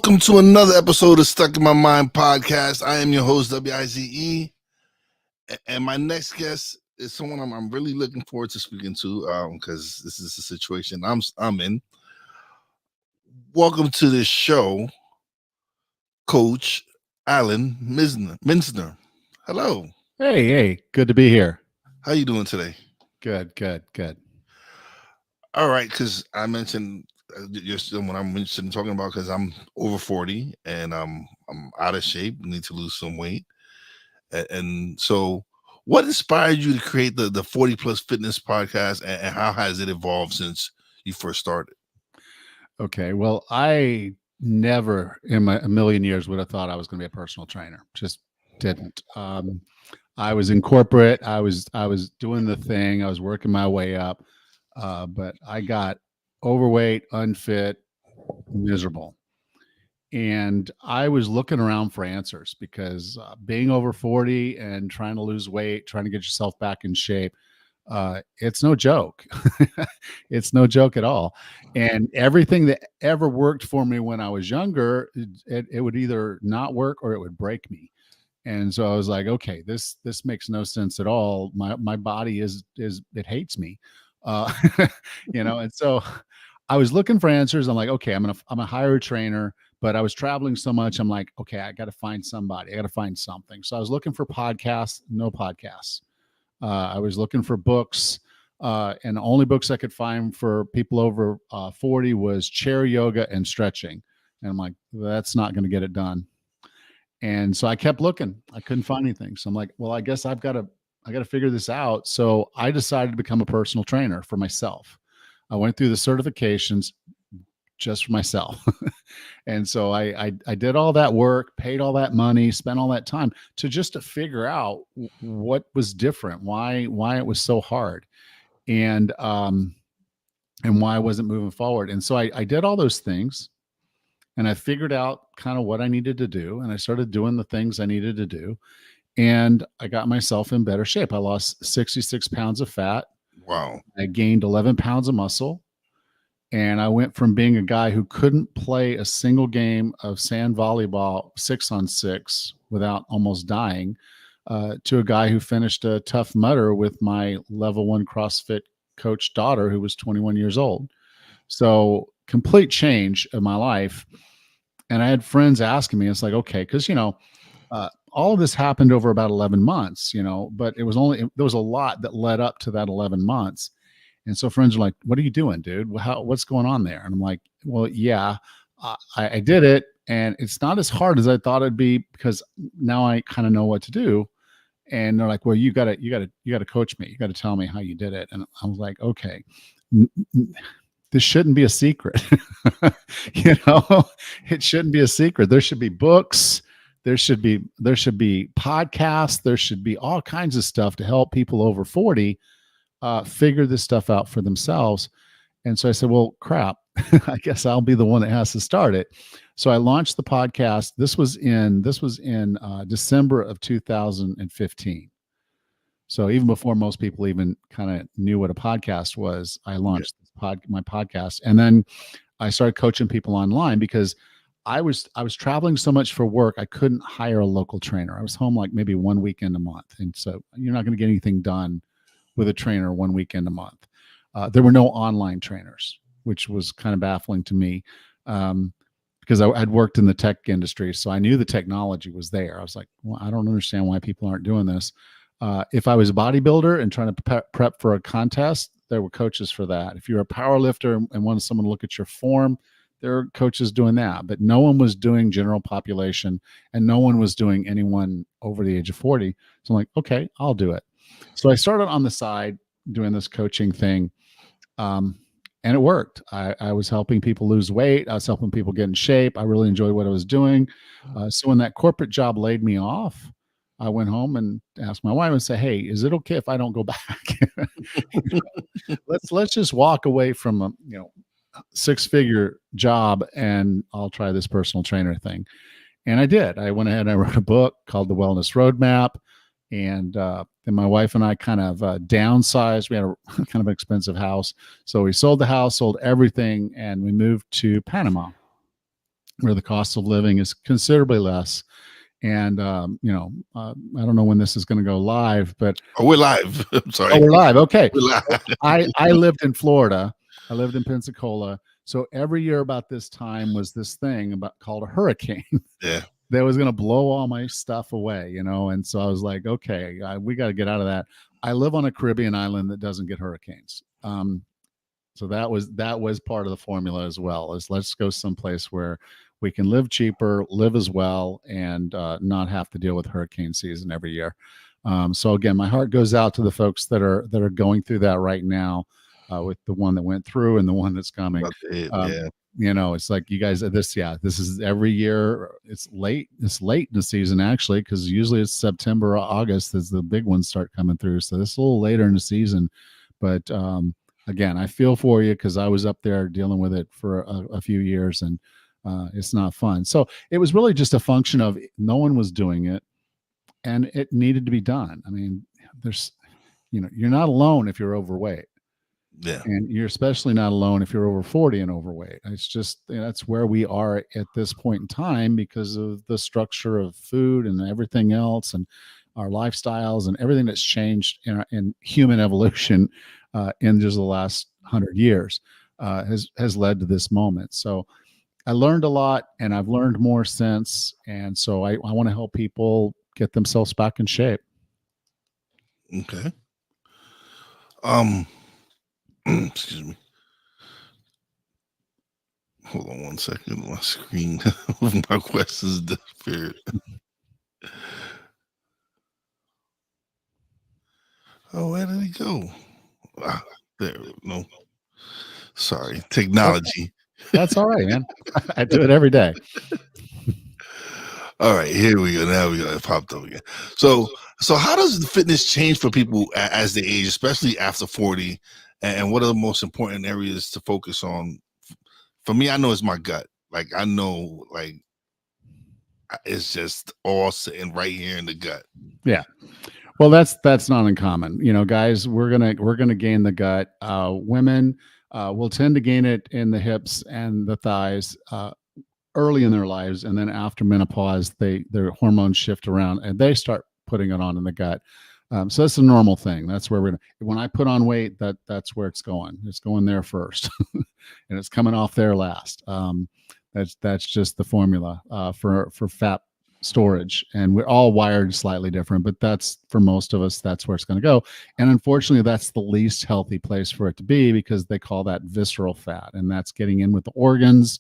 Welcome to another episode of Stuck in My Mind podcast. I am your host, WIZE, and my next guest is someone I'm really looking forward to speaking to because this is a situation I'm in. Welcome to the show, Coach Allan Misner. Hello. Hey, good to be here. How you doing today? Good. All right, because I mentioned you're still what I'm interested in talking about because I'm over 40 and I'm out of shape, need to lose some weight. And so what inspired you to create the 40 plus fitness podcast and how has it evolved since you first started? Okay, well, I never in a million years would have thought I was going to be a personal trainer. Just didn't. I was in corporate. I was doing the thing. I was working my way up, but I got overweight, unfit, miserable. And I was looking around for answers because being over 40 and trying to lose weight, trying to get yourself back in shape, it's no joke. It's no joke at all. And everything that ever worked for me when I was younger, it would either not work or it would break me. And so I was like, okay, this makes no sense at all. My body it hates me, uh, And so I was looking for answers. I'm like, okay, I'm gonna hire a trainer. But I was traveling so much. I'm like, okay, I got to find somebody. I got to find something. So I was looking for podcasts. No podcasts. I was looking for books, and the only books I could find for people over 40 was chair yoga and stretching. And I'm like, that's not going to get it done. And so I kept looking. I couldn't find anything. So I'm like, well, I guess I got to figure this out. So I decided to become a personal trainer for myself. I went through the certifications just for myself. And so I did all that work, paid all that money, spent all that time to figure out what was different, why it was so hard, and why I wasn't moving forward. And so I did all those things, and I figured out kind of what I needed to do, and I started doing the things I needed to do, and I got myself in better shape. I lost 66 pounds of fat. Wow. I gained 11 pounds of muscle. And I went from being a guy who couldn't play a single game of sand volleyball 6-on-6 without almost dying, to a guy who finished a Tough Mudder with my level 1 CrossFit coach daughter who was 21 years old. So complete change of my life. And I had friends asking me, it's like, okay, because, all of this happened over about 11 months, but there was a lot that led up to that 11 months. And so friends are like, what are you doing, dude? What's going on there? And I'm like, well, yeah, I did it. And it's not as hard as I thought it'd be because now I kind of know what to do. And they're like, well, you gotta coach me. You got to tell me how you did it. And I was like, okay, this shouldn't be a secret. It shouldn't be a secret. There should be books. There should be podcasts. There should be all kinds of stuff to help people over 40 figure this stuff out for themselves. And so I said, well, crap, I guess I'll be the one that has to start it. So I launched the podcast. This was in December of 2015. So even before most people even kind of knew what a podcast was, I launched my podcast. And then I started coaching people online because I was traveling so much for work, I couldn't hire a local trainer. I was home like maybe one weekend a month. And so you're not going to get anything done with a trainer one weekend a month. There were no online trainers, which was kind of baffling to me, because I'd worked in the tech industry. So I knew the technology was there. I was like, well, I don't understand why people aren't doing this. If I was a bodybuilder and trying to prep for a contest, there were coaches for that. If you're a power lifter and wanted someone to look at your form, there are coaches doing that. But no one was doing general population, and no one was doing anyone over the age of 40. So I'm like, okay, I'll do it. So I started on the side doing this coaching thing, and it worked. I was helping people lose weight. I was helping people get in shape. I really enjoyed what I was doing. So when that corporate job laid me off, I went home and asked my wife and said, hey, is it okay if I don't go back? Let's just walk away from a 6-figure job and I'll try this personal trainer thing. And I did. I went ahead and I wrote a book called The Wellness Roadmap. And then my wife and I kind of downsized. We had a kind of expensive house. So we sold the house, sold everything, and we moved to Panama. where the cost of living is considerably less. And I don't know when this is going to go live, but Oh, we're live. I'm oh, sorry. we're live. Okay. We're Well, live. I lived in Florida. I lived in Pensacola. So every year about this time was this thing about called a hurricane Yeah. that was going to blow all my stuff away, And so I was like, okay, we got to get out of that. I live on a Caribbean island that doesn't get hurricanes. So that was part of the formula as well. Is let's go someplace where we can live cheaper, live as well, and not have to deal with hurricane season every year. So again, my heart goes out to the folks that are going through that right now, with the one that went through and the one that's coming. About to hit. Um, Yeah. it's like you guys this is every year. It's late in the season actually, because usually it's September or August as the big ones start coming through. So this is a little later in the season, but again, I feel for you because I was up there dealing with it for a few years, and it's not fun. So it was really just a function of no one was doing it, and it needed to be done. I mean, you're not alone if you're overweight, Yeah. and you're especially not alone if you're over 40 and overweight. It's just that's where we are at this point in time because of the structure of food and everything else, and our lifestyles and everything that's changed in human evolution in just the last 100 years has led to this moment. So I learned a lot, and I've learned more since. And so I want to help people get themselves back in shape. Okay. Um. Excuse me. Hold on one second. My screen of my questions disappeared. Oh, where did it go? Ah, there. No. Sorry. Technology. That's all right, man. I do it every day. All right, here we go. Now we go. It popped up again. So how does the fitness change for people as they age, especially after 40? And what are the most important areas to focus on? For me, I know it's my gut. Like I know, like it's just all sitting right here in the gut. Yeah. Well, that's not uncommon. Guys, we're gonna gain the gut. Women will tend to gain it in the hips and the thighs early in their lives, and then after menopause, their hormones shift around and they start putting it on in the gut. So that's a normal thing. That's where when I put on weight, that's where it's going. It's going there first, and it's coming off there last. That's just the formula for fat storage, and we're all wired slightly different, but that's for most of us, that's where it's going to go. And unfortunately, that's the least healthy place for it to be because they call that visceral fat, and that's getting in with the organs,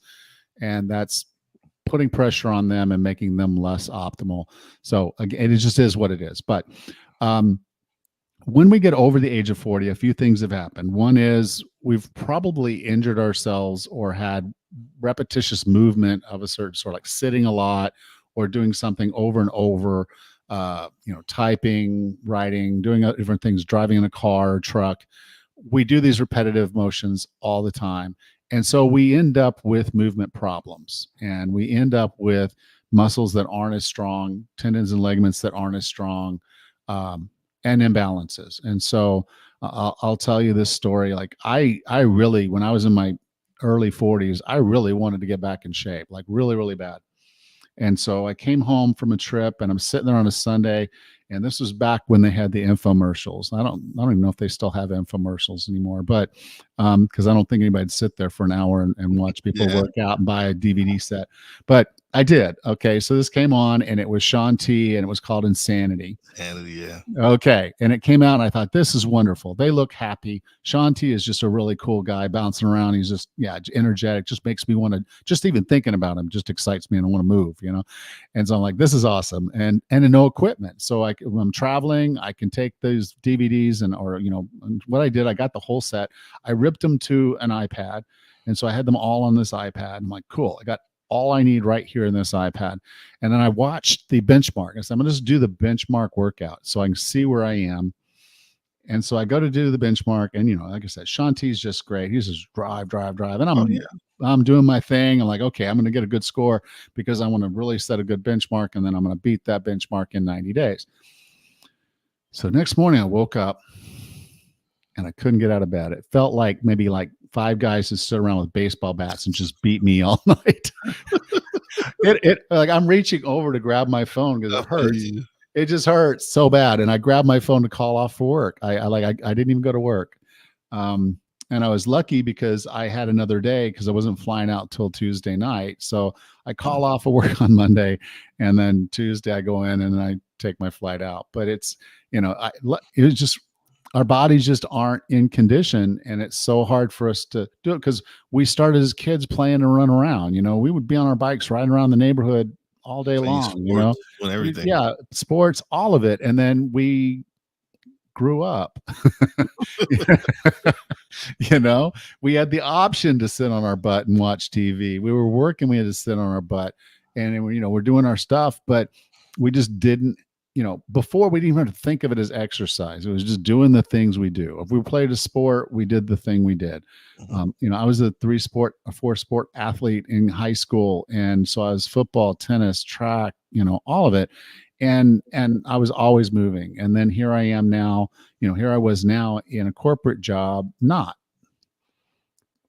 and that's putting pressure on them and making them less optimal. So again, it just is what it is. But when we get over the age of 40, a few things have happened. One is we've probably injured ourselves or had repetitious movement of a certain sort, like sitting a lot or doing something over and over, typing, writing, doing different things, driving in a car or truck. We do these repetitive motions all the time. And so we end up with movement problems, and we end up with muscles that aren't as strong, tendons and ligaments that aren't as strong, and imbalances. And so I'll tell you this story. Like I really, when I was in my early 40s, I really wanted to get back in shape, like really, really bad. And so I came home from a trip, and I'm sitting there on a Sunday, and this was back when they had the infomercials. I don't even know if they still have infomercials anymore, but because I don't think anybody'd sit there for an hour and watch people Yeah. work out and buy a DVD set. But I did. Okay, so this came on, and it was Shaun T, and it was called Insanity. And yeah. Okay. And it came out, and I thought, this is wonderful. They look happy. Shaun T is just a really cool guy bouncing around. He's just, energetic, just makes me want to, just even thinking about him just excites me and I want to move. And so I'm like, this is awesome. And no equipment. So when I'm traveling, I can take those DVDs or what I did, I got the whole set. I ripped them to an iPad. And so I had them all on this iPad. I'm like, cool. I got all I need right here in this iPad. And then I watched the benchmark. I said, I'm going to just do the benchmark workout so I can see where I am. And so I go to do the benchmark, and like I said, Shaun T's just great. He's just drive, and I'm doing my thing. I'm like, okay, I'm going to get a good score because I want to really set a good benchmark, and then I'm going to beat that benchmark in 90 days. So next morning I woke up and I couldn't get out of bed. It felt like maybe like 5 guys had stood around with baseball bats and just beat me all night. it like I'm reaching over to grab my phone because I it feel hurts. you. It just hurts so bad, and I grabbed my phone to call off for work. I didn't even go to work, um, and I was lucky because I had another day because I wasn't flying out till Tuesday night. So I Mm, call off of work on Monday, and then Tuesday I go in and I take my flight out. But it's it was just our bodies just aren't in condition, and it's so hard for us to do it because we started as kids playing and run around. We would be on our bikes riding around the neighborhood all day playing long. sports, doing everything. Yeah, sports, all of it, and then we grew up. you know, we had the option to sit on our butt and watch TV. We were working, we had to sit on our butt, and we're doing our stuff, but we just didn't. Before we didn't even have to think of it as exercise. It was just doing the things we do. If we played a sport, we did the thing we did. Mhm. I was a 4 sport athlete in high school, and so I was football, tennis, track, all of it, and I was always moving. And then here I am now. Here I was now in a corporate job, not.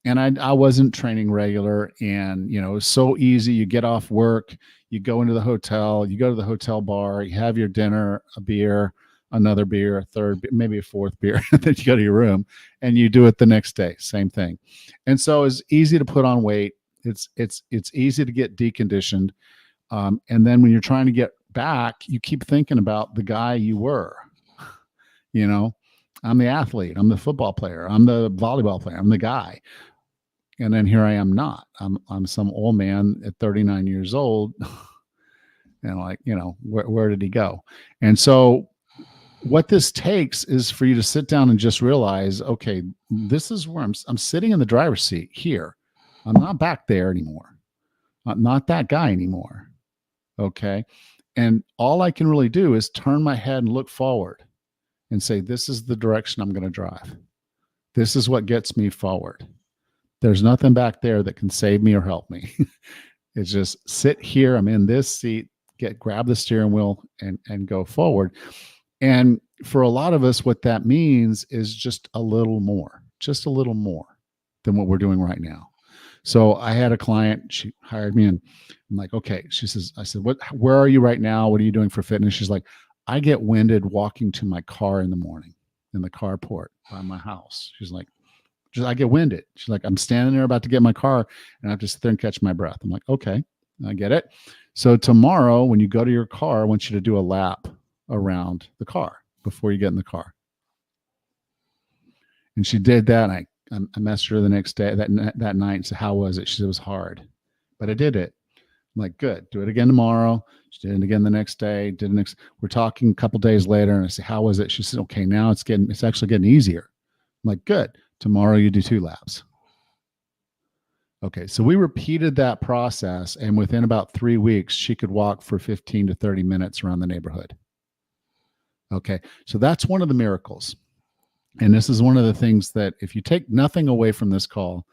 And I wasn't training regular, and it was so easy. You get off work, you go into the hotel, you go to the hotel bar, you have your dinner, a beer, another beer, a third, maybe a fourth beer, and then you go to your room and you do it the next day, same thing. And so it's easy to put on weight. It's easy to get deconditioned, and then when you're trying to get back, you keep thinking about the guy you were. You know, I'm the athlete, I'm the football player, I'm the volleyball player, I'm the guy. And then here I am not. I'm some old man at 39 years old. And like, where did he go? And so what this takes is for you to sit down and just realize, okay, this is where I'm sitting in the driver's seat here. I'm not back there anymore. I'm not that guy anymore. Okay. And all I can really do is turn my head and look forward and say, this is the direction I'm going to drive. This is what gets me forward. There's nothing back there that can save me or help me. It's just sit here. I'm in this seat, grab the steering wheel and go forward. And for a lot of us, what that means is just a little more than what we're doing right now. So I had a client, she hired me, and I'm like, okay. I said, where are you right now? What are you doing for fitness? She's like, I get winded walking to my car in the morning in the carport by my house. She's like, I get winded. She's like, I'm standing there about to get in my car and I have to sit there and catch my breath. I'm like, okay, I get it. So tomorrow, when you go to your car, I want you to do a lap around the car before you get in the car. And she did that. And I messaged her the next day, that night, and said, how was it? She said, it was hard, but I did it. I'm like, good. Do it again tomorrow. She did it again the next day. We're talking a couple days later, and I said, how was it? She said, okay, now it's actually getting easier. I'm like, good. Tomorrow you do 2 laps. Okay, so we repeated that process, and within about 3 weeks, she could walk for 15 to 30 minutes around the neighborhood. Okay, so that's one of the miracles. And this is one of the things that if you take nothing away from this call,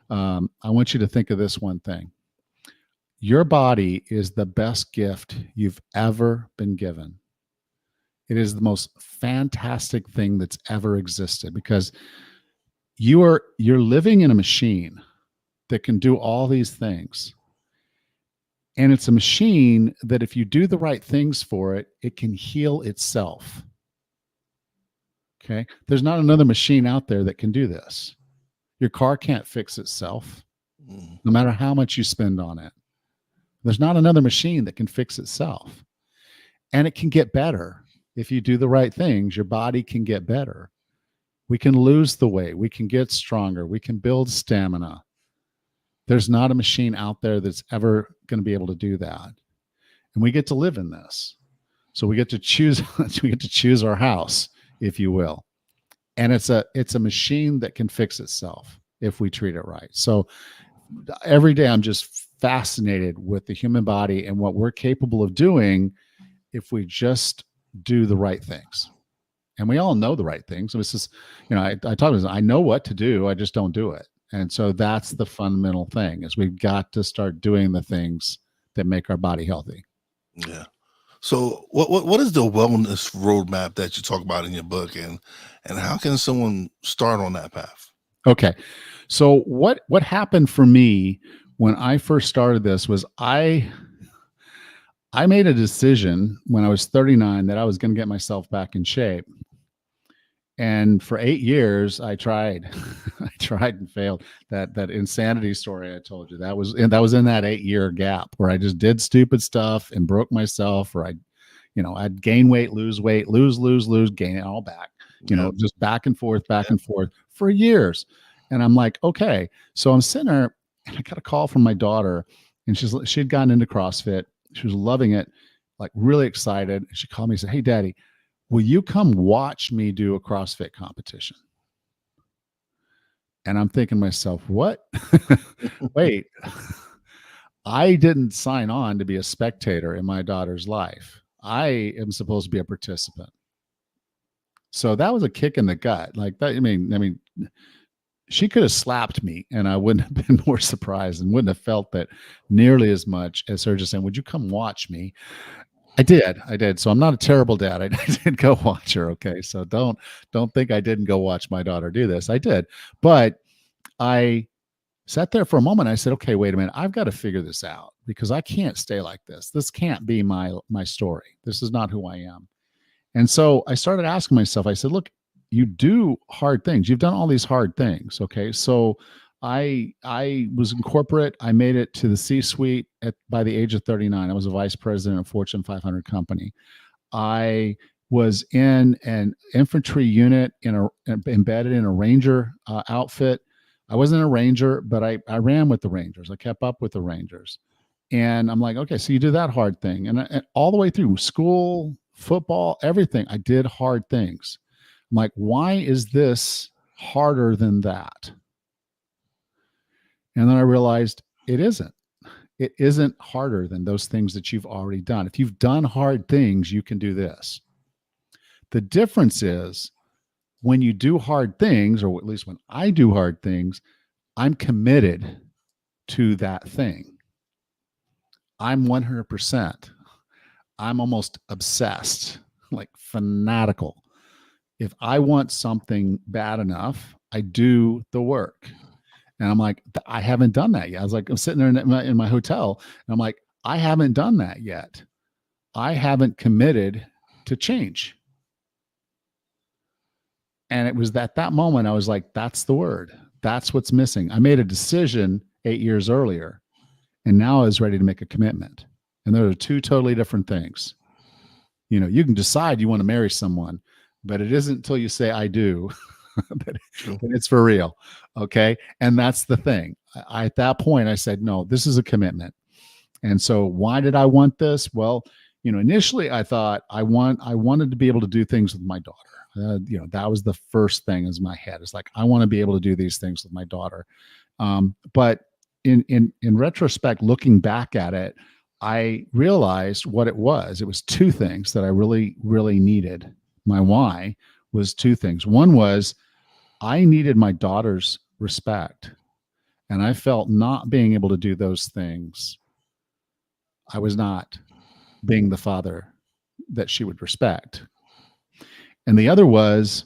I want you to think of this one thing. Your body is the best gift you've ever been given. It is the most fantastic thing that's ever existed because you're living in a machine that can do all these things. And it's a machine that if you do the right things for it, it can heal itself. Okay. There's not another machine out there that can do this. Your car can't fix itself, no matter how much you spend on it. There's not another machine that can fix itself. And it can get better. If you do the right things, your body can get better. We can lose the weight. We can get stronger. We can build stamina. There's not a machine out there that's ever going to be able to do that. And we get to live in this. So we get to choose our house, if you will. And it's a machine that can fix itself if we treat it right. So every day I'm just fascinated with the human body and what we're capable of doing if we just do the right things. And we all know the right things. So it's just, I talk about this, I know what to do, I just don't do it. And so that's the fundamental thing is we've got to start doing the things that make our body healthy. Yeah. So what is the wellness roadmap that you talk about in your book, and how can someone start on that path? Okay. So what happened for me when I first started this was I made a decision when I was 39 that I was going to get myself back in shape. And for 8 years, I tried, I tried and failed. That insanity story I told you, that was in that 8 year gap where I just did stupid stuff and broke myself, or I'd gain weight, lose, gain it all back, Yeah. just back Yeah. and forth for years. And I'm like, okay. So I'm sitting there and I got a call from my daughter, and she'd gotten into CrossFit. She was loving it, like really excited. And she called me and said, "Hey, Daddy, will you come watch me do a CrossFit competition?" And I'm thinking to myself, what? Wait, I didn't sign on to be a spectator in my daughter's life. I am supposed to be a participant. So that was a kick in the gut. Like that, I mean, she could have slapped me and I wouldn't have been more surprised and wouldn't have felt that nearly as much as her just saying, "Would you come watch me?" I did. I did. So I'm not a terrible dad. I did go watch her. Okay. So don't think I didn't go watch my daughter do this. I did. But I sat there for a moment. I said, okay, wait a minute. I've got to figure this out because I can't stay like this. This can't be my story. This is not who I am. And so I started asking myself, I said, look, you do hard things. You've done all these hard things. Okay. So I was in corporate. I made it to the C-suite by the age of 39. I was a vice president of a Fortune 500 company. I was in an infantry unit embedded in a ranger outfit. I wasn't a ranger, but I ran with the Rangers. I kept up with the Rangers. And I'm like, okay, so you do that hard thing. And all the way through school, football, everything, I did hard things. I'm like, why is this harder than that? And then I realized it isn't. It isn't harder than those things that you've already done. If you've done hard things, you can do this. The difference is when you do hard things, or at least when I do hard things, I'm committed to that thing. I'm 100%. I'm almost obsessed, like fanatical. If I want something bad enough, I do the work. And I'm like, I haven't done that yet. I was like, I'm sitting there in my hotel, and I'm like, I haven't done that yet. I haven't committed to change. And it was at that moment I was like, that's the word. That's what's missing. I made a decision 8 years earlier, and now I was ready to make a commitment. And those are two totally different things. You can decide you want to marry someone, but it isn't until you say I do that it's for real. Okay. And that's the thing. At that point, I said, no, this is a commitment. And so why did I want this? Well, initially I thought I wanted to be able to do things with my daughter. That was the first thing in my head. It's like, I want to be able to do these things with my daughter. But in retrospect, looking back at it, I realized what it was. It was two things that I really, really needed. My why was two things. One was I needed my daughter's respect. And I felt not being able to do those things, I was not being the father that she would respect. And the other was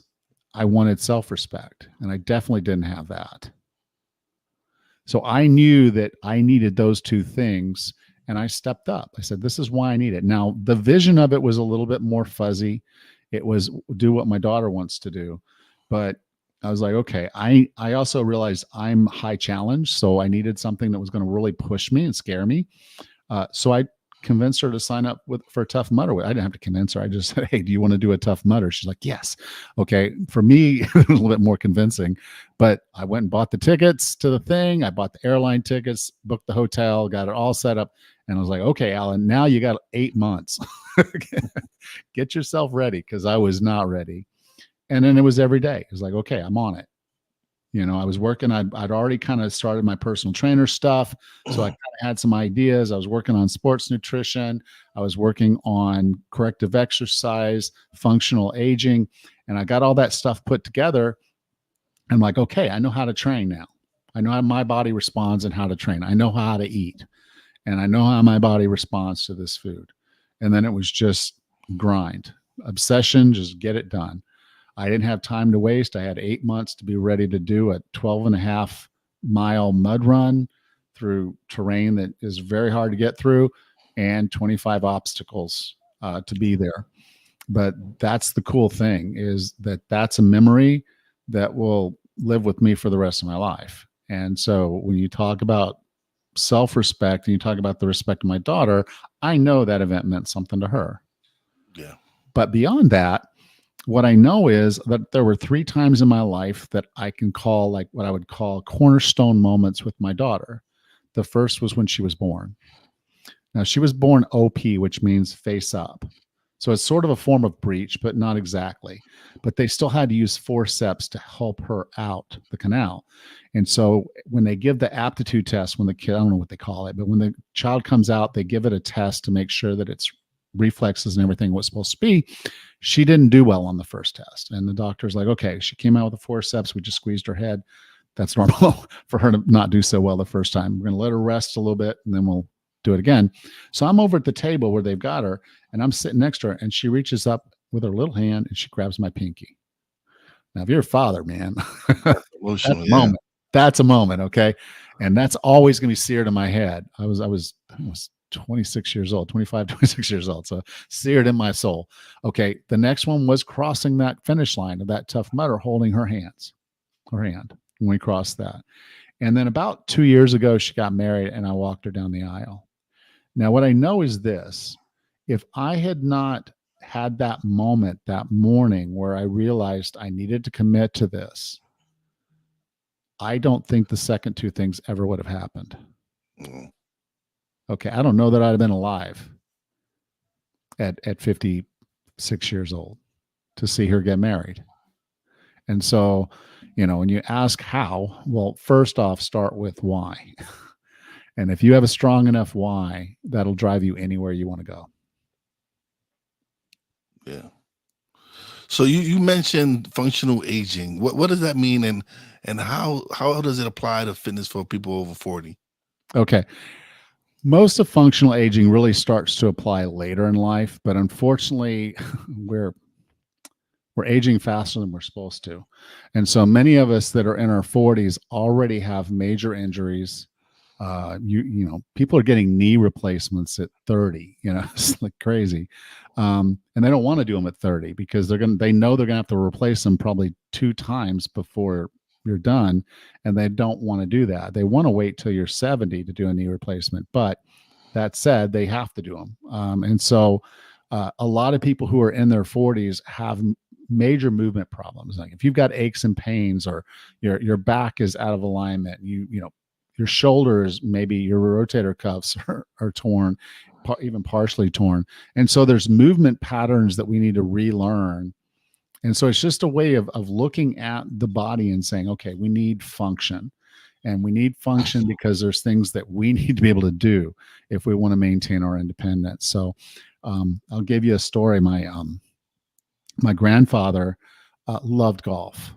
I wanted self-respect. And I definitely didn't have that. So I knew that I needed those two things, and I stepped up. I said, this is why I need it. Now, the vision of it was a little bit more fuzzy. It was do what my daughter wants to do. But I was like, okay, I also realized I'm high challenge. So I needed something that was going to really push me and scare me. So I convinced her to sign up for a Tough Mudder. I didn't have to convince her. I just said, hey, do you want to do a Tough Mudder? She's like, yes. Okay. For me, it was a little bit more convincing, but I went and bought the tickets to the thing. I bought the airline tickets, booked the hotel, got it all set up. And I was like, okay, Alan, now you got 8 months. Get yourself ready, because I was not ready. And then it was every day. It was like, okay, I'm on it. I was working, I'd already kind of started my personal trainer stuff. So I kind of had some ideas. I was working on sports nutrition. I was working on corrective exercise, functional aging, and I got all that stuff put together. I'm like, okay, I know how to train now. I know how my body responds and how to train. I know how to eat, and I know how my body responds to this food. And then it was just grind, obsession, just get it done. I didn't have time to waste. I had 8 months to be ready to do a 12.5-mile mud run, through terrain that is very hard to get through and 25 obstacles to be there. But that's the cool thing, is that that's a memory that will live with me for the rest of my life. And so when you talk about self-respect and you talk about the respect of my daughter, I know that event meant something to her. Yeah. But beyond that, what I know is that there were 3 times in my life that I can call, like, what I would call cornerstone moments with my daughter. The first was when she was born. Now, she was born OP, which means face up. So it's sort of a form of breech, but not exactly. But they still had to use forceps to help her out the canal. And so when they give the aptitude test, when the kid, I don't know what they call it, but when the child comes out, they give it a test to make sure that its reflexes and everything was supposed to be. She didn't do well on the first test. And the doctor's like, okay, she came out with the forceps. We just squeezed her head. That's normal for her to not do so well the first time. We're going to let her rest a little bit, and then we'll do it again. So I'm over at the table where they've got her, and I'm sitting next to her, and she reaches up with her little hand and she grabs my pinky. Now, if you're a father, man, that's Emotional. a Yeah. moment. That's a moment, okay? And that's always going to be seared in my head. I was 26 years old, 25, 26 years old. So seared in my soul. Okay, the next one was crossing that finish line of that Tough Mudder, holding her hand when we crossed that. And then about 2 years ago, she got married, and I walked her down the aisle. Now, what I know is this: if I had not had that moment that morning where I realized I needed to commit to this, I don't think the second 2 things ever would have happened. Mm. Okay, I don't know that I'd have been alive at 56 years old to see her get married. And so, when you ask how, well, first off, start with why. And if you have a strong enough why, that'll drive you anywhere you want to go. Yeah. So you mentioned functional aging. What does that mean, and how does it apply to fitness for people over 40? Okay. Most of functional aging really starts to apply later in life, but unfortunately, we're aging faster than we're supposed to. And so many of us that are in our 40s already have major injuries. People are getting knee replacements at 30. It's like crazy. And they don't want to do them at 30 because they know they're gonna have to replace them probably 2 times before you're done, and they don't want to do that. They want to wait till you're 70 to do a knee replacement, but that said, they have to do them. And so a lot of people who are in their 40s have major movement problems. Like if you've got aches and pains, or your back is out of alignment, your shoulders, maybe your rotator cuffs are torn, even partially torn. And so there's movement patterns that we need to relearn. And so it's just a way of looking at the body and saying, okay, we need function. And we need function because there's things that we need to be able to do if we want to maintain our independence. So I'll give you a story. My grandfather loved golf,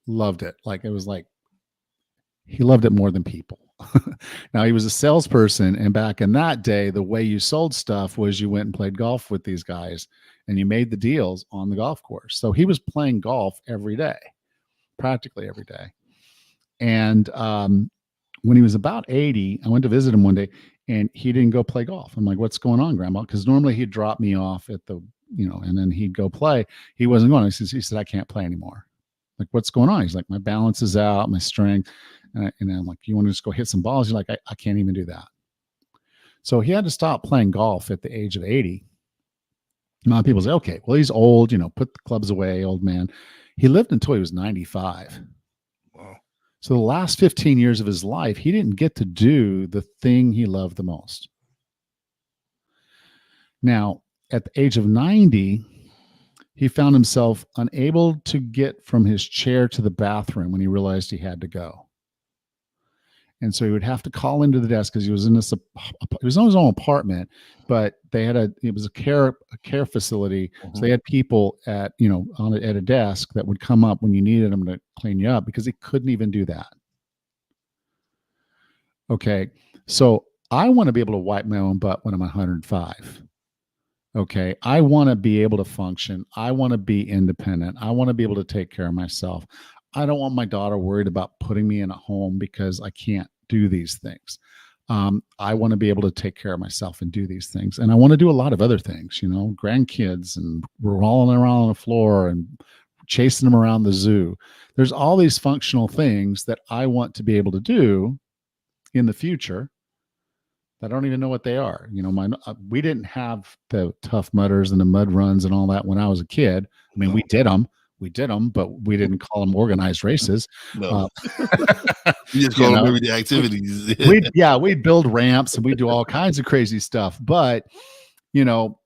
loved it. Like, it was like, he loved it more than people. Now, he was a salesperson, and back in that day, the way you sold stuff was you went and played golf with these guys, and you made the deals on the golf course. So he was playing golf every day, practically every day. And when he was about 80, I went to visit him one day, and he didn't go play golf. I'm like, what's going on, Grandma? Because normally he'd drop me off at the, and then he'd go play. He wasn't going. He said, I can't play anymore. Like, what's going on? He's like, my balance is out, my strength. And I'm like, you want to just go hit some balls? He's like, I can't even do that. So he had to stop playing golf at the age of 80. A lot of people say, okay, well, he's old, put the clubs away, old man. He lived until he was 95. Wow. So the last 15 years of his life, he didn't get to do the thing he loved the most. Now, at the age of 90, he found himself unable to get from his chair to the bathroom when he realized he had to go. And so he would have to call into the desk, because he was in his own apartment, but it was a care facility. Mm-hmm. So they had people at a desk that would come up when you needed them to clean you up, because he couldn't even do that. Okay. So I want to be able to wipe my own butt when I'm 105. Okay. I want to be able to function. I want to be independent. I want to be able to take care of myself. I don't want my daughter worried about putting me in a home because I can't do these things. I want to be able to take care of myself and do these things. And I want to do a lot of other things, grandkids and rolling around on the floor and chasing them around the zoo. There's all these functional things that I want to be able to do in the future. I don't even know what they are. We didn't have the Tough Mudders and the mud runs and all that when I was a kid. I mean, No, we did them, but we didn't call them organized races. no. Uh, You just you call them know, everyday activities. we'd build ramps and we'd do all kinds of crazy stuff. But, you know,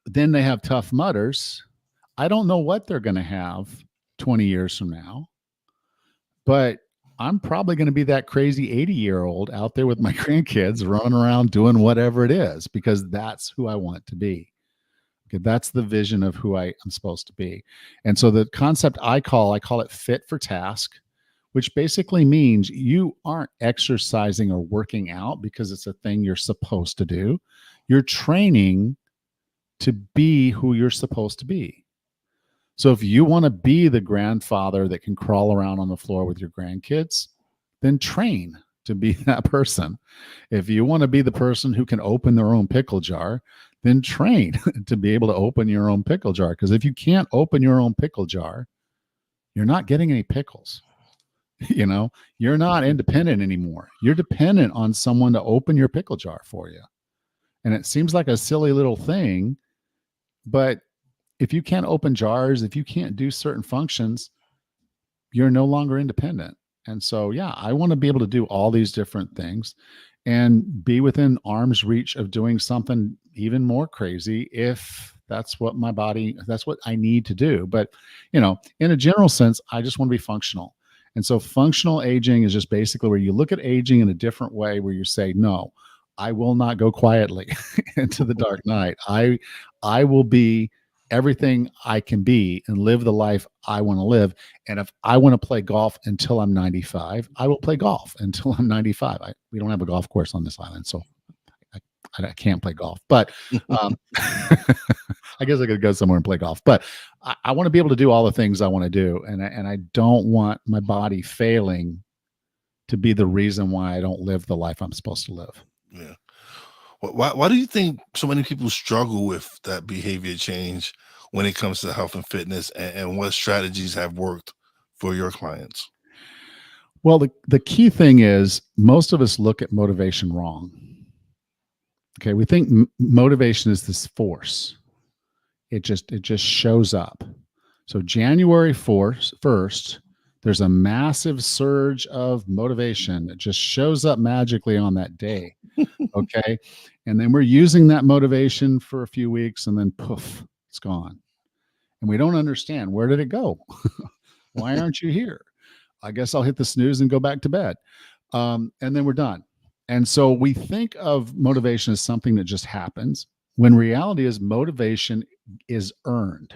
then they have Tough Mudders. I don't know what they're going to have 20 years from now, but I'm probably going to be that crazy 80-year-old out there with my grandkids running around doing whatever it is, because that's who I want to be. Okay, that's the vision of who I am supposed to be. And so the concept I call it fit for task, which basically means you aren't exercising or working out because it's a thing you're supposed to do. You're training to be who you're supposed to be. So if you want to be the grandfather that can crawl around on the floor with your grandkids, then train to be that person. If you want to be the person who can open their own pickle jar, then train to be able to open your own pickle jar. Because if you can't open your own pickle jar, you're not getting any pickles. You're not independent anymore. You're dependent on someone to open your pickle jar for you. And it seems like a silly little thing, but if you can't open jars, if you can't do certain functions, you're no longer independent. And so, yeah, I want to be able to do all these different things and be within arm's reach of doing something even more crazy if that's what that's what I need to do. But, in a general sense, I just want to be functional. And so functional aging is just basically where you look at aging in a different way, where you say, no, I will not go quietly into the dark night. I will be everything I can be and live the life I want to live. And if I want to play golf until I'm 95, I will play golf until I'm 95. We don't have a golf course on this island, so I can't play golf. But I guess I could go somewhere and play golf. But I want to be able to do all the things I want to do, and I don't want my body failing to be the reason why I don't live the life I'm supposed to live. Yeah. Why do you think so many people struggle with that behavior change when it comes to health and fitness, and what strategies have worked for your clients? Well, the key thing is most of us look at motivation wrong. Okay, we think motivation is this force. It just shows up. So January 1st, there's a massive surge of motivation that just shows up magically on that day. Okay. And then we're using that motivation for a few weeks and then poof, it's gone. And we don't understand, where did it go? Why aren't you here? I guess I'll hit the snooze and go back to bed. And then we're done. And so we think of motivation as something that just happens, when reality is motivation is earned.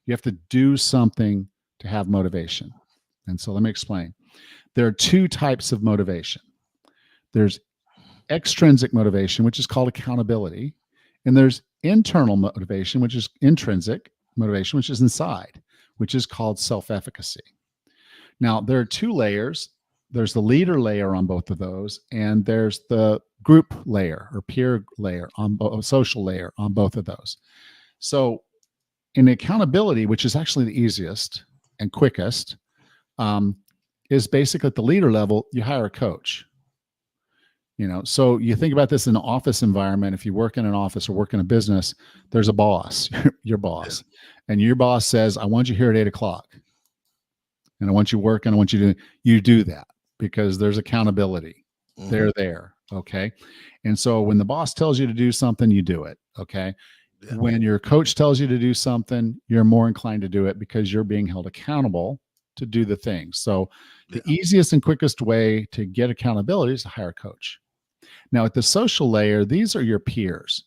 You have to do something to have motivation. And so let me explain. There are two types of motivation. There's extrinsic motivation, which is called accountability. And there's internal motivation, which is intrinsic motivation, which is inside, which is called self-efficacy. Now, there are two layers. There's the leader layer on both of those, and there's the group layer or peer layer on social layer on both of those. So in accountability, which is actually the easiest and quickest, is basically at the leader level, you hire a coach. So you think about this in an office environment. If you work in an office or work in a business, there's a boss, your boss, and your boss says, I want you here at 8:00. And I want you working. I want you to do that because there's accountability. Mm-hmm. They're there. Okay. And so when the boss tells you to do something, you do it. Okay. Yeah. When your coach tells you to do something, you're more inclined to do it because you're being held accountable to do the thing. So the easiest and quickest way to get accountability is to hire a coach. Now at the social layer, these are your peers.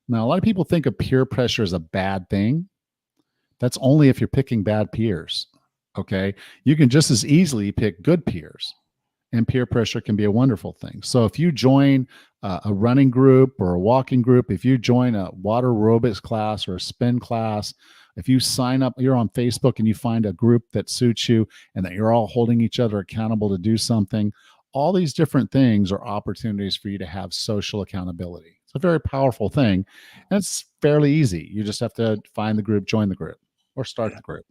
Now, a lot of people think of peer pressure as a bad thing. That's only if you're picking bad peers. Okay. You can just as easily pick good peers, and peer pressure can be a wonderful thing. So if you join a running group or a walking group, if you join a water aerobics class or a spin class, if you sign up, you're on Facebook and you find a group that suits you and that you're all holding each other accountable to do something, all these different things are opportunities for you to have social accountability. It's a very powerful thing, and it's fairly easy. You just have to find the group, join the group, or start Yeah. the group.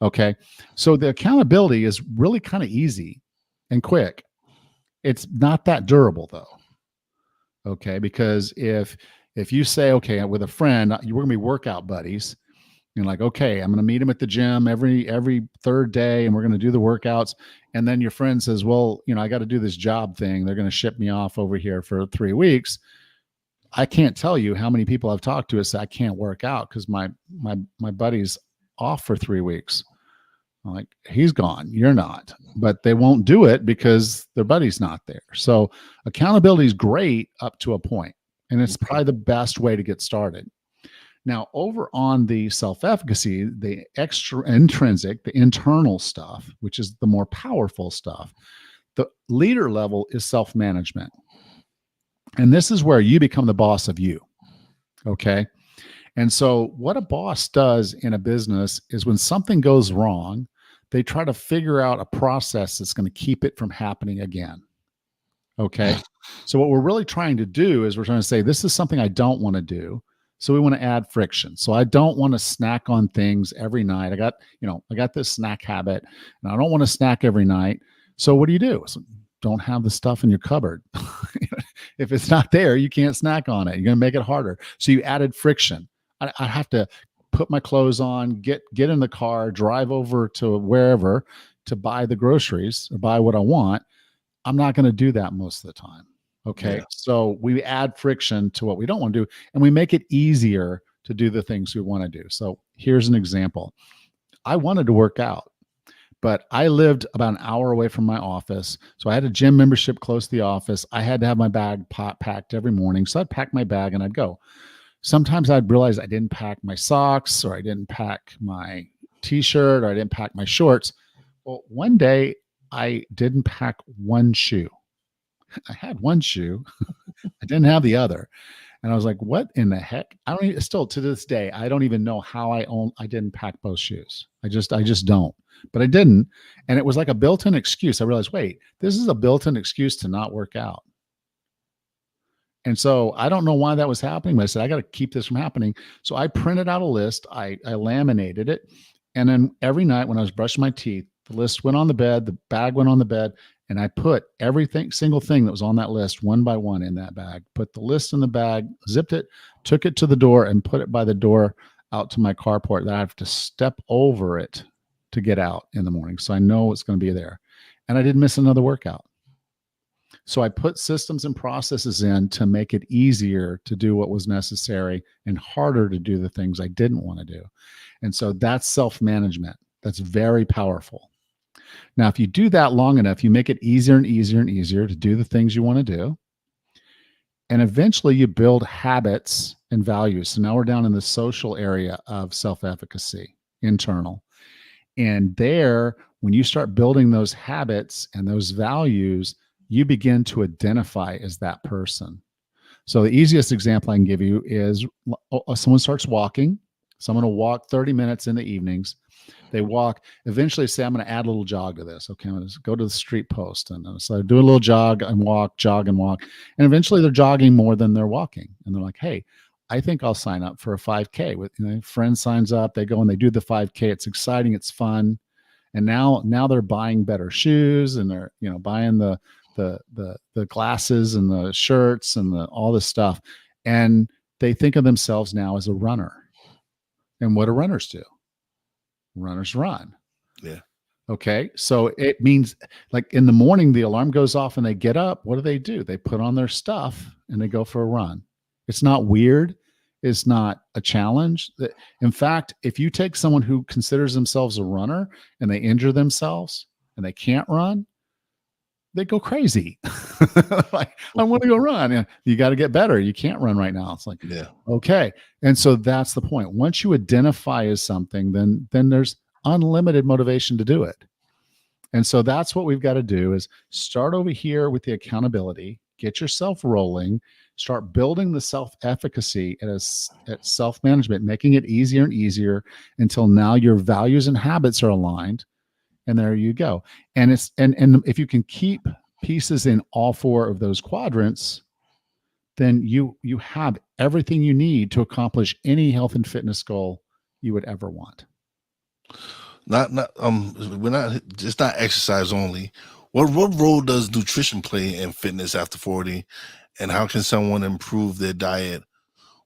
Okay. So the accountability is really kind of easy and quick. It's not that durable though. Okay. Because if you say, okay, with a friend, we're gonna be workout buddies, you're like, okay, I'm gonna meet him at the gym every third day and we're gonna do the workouts. And then your friend says, well, I got to do this job thing. They're gonna ship me off over here for 3 weeks. I can't tell you how many people I've talked to that say I can't work out because my buddy's off for 3 weeks. I'm like, he's gone, you're not. But they won't do it because their buddy's not there. So accountability is great up to a point, and it's Okay. probably the best way to get started. Now, over on the self efficacy, the extra intrinsic, the internal stuff, which is the more powerful stuff, the leader level is self management. And this is where you become the boss of you. Okay. And so, what a boss does in a business is when something goes wrong, they try to figure out a process that's going to keep it from happening again. Okay. So, what we're really trying to do is we're trying to say, this is something I don't want to do. So, we want to add friction. So, I don't want to snack on things every night. I got this snack habit and I don't want to snack every night. So, what do? So, don't have the stuff in your cupboard. If it's not there, you can't snack on it. You're going to make it harder. So, you added friction. I have to put my clothes on, get in the car, drive over to wherever to buy the groceries or buy what I want. I'm not going to do that most of the time. Okay. Yeah. So we add friction to what we don't want to do, and we make it easier to do the things we want to do. So here's an example. I wanted to work out, but I lived about an hour away from my office. So I had a gym membership close to the office. I had to have my bag packed every morning. So I'd pack my bag and I'd go. Sometimes I'd realize I didn't pack my socks, or I didn't pack my t-shirt, or I didn't pack my shorts. Well, one day I didn't pack one shoe. I had one shoe. I didn't have the other. And I was like, what in the heck? I don't even, still to this day, I don't even know how I didn't pack both shoes. I just don't. But I didn't. And it was like a built-in excuse. I realized, wait, this is a built-in excuse to not work out. And so I don't know why that was happening, but I said, I got to keep this from happening. So I printed out a list, I laminated it. And then every night when I was brushing my teeth, the list went on the bed, the bag went on the bed, and I put everything, single thing that was on that list one by one in that bag, put the list in the bag, zipped it, took it to the door, and put it by the door out to my carport that I have to step over it to get out in the morning. So I know it's going to be there. And I didn't miss another workout. So I put systems and processes in to make it easier to do what was necessary and harder to do the things I didn't want to do. And so that's self-management. That's very powerful. Now, if you do that long enough, you make it easier and easier and easier to do the things you want to do. And eventually you build habits and values. So now we're down in the social area of self-efficacy, internal. And there, when you start building those habits and those values, you begin to identify as that person. So the easiest example I can give you is someone starts walking. Someone will walk 30 minutes in the evenings. They walk, eventually say, I'm going to add a little jog to this. Okay, I'm going to go to the street post. And so I do a little jog and walk, jog and walk. And eventually they're jogging more than they're walking. And they're like, hey, I think I'll sign up for a 5K. With friend signs up, they go and they do the 5K. It's exciting, it's fun. And now they're buying better shoes, and they're buying the glasses and the shirts and all this stuff. And they think of themselves now as a runner. And what do runners do? Runners run. Yeah. Okay. So it means, like, in the morning, the alarm goes off and they get up. What do? They put on their stuff and they go for a run. It's not weird. It's not a challenge. In fact, if you take someone who considers themselves a runner and they injure themselves and they can't run, they go crazy. Like, I want to go run. You got to get better. You can't run right now. It's like, Yeah. okay. And so that's the point. Once you identify as something, then there's unlimited motivation to do it. And so that's what we've got to do, is start over here with the accountability, get yourself rolling, start building the self-efficacy at self-management, making it easier and easier until now your values and habits are aligned. And there you go. And if you can keep pieces in all four of those quadrants, then you have everything you need to accomplish any health and fitness goal you would ever want. Not we're not, it's not exercise only. What role does nutrition play in fitness after 40, and how can someone improve their diet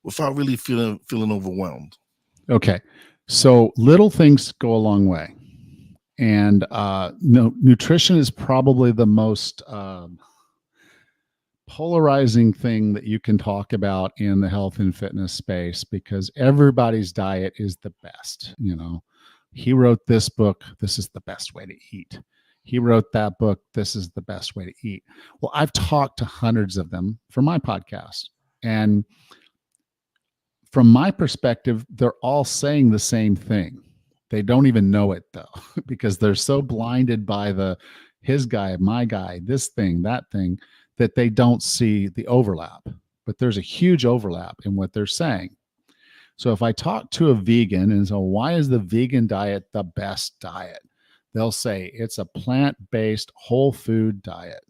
without really feeling overwhelmed? Okay. So little things go a long way. And no, nutrition is probably the most polarizing thing that you can talk about in the health and fitness space, because everybody's diet is the best. He wrote this book, this is the best way to eat. He wrote that book, this is the best way to eat. Well, I've talked to hundreds of them for my podcast. And from my perspective, they're all saying the same thing. They don't even know it though, because they're so blinded by his guy, my guy, this thing, that thing, that they don't see the overlap. But there's a huge overlap in what they're saying. So if I talk to a vegan and say, why is the vegan diet the best diet? They'll say it's a plant-based whole food diet.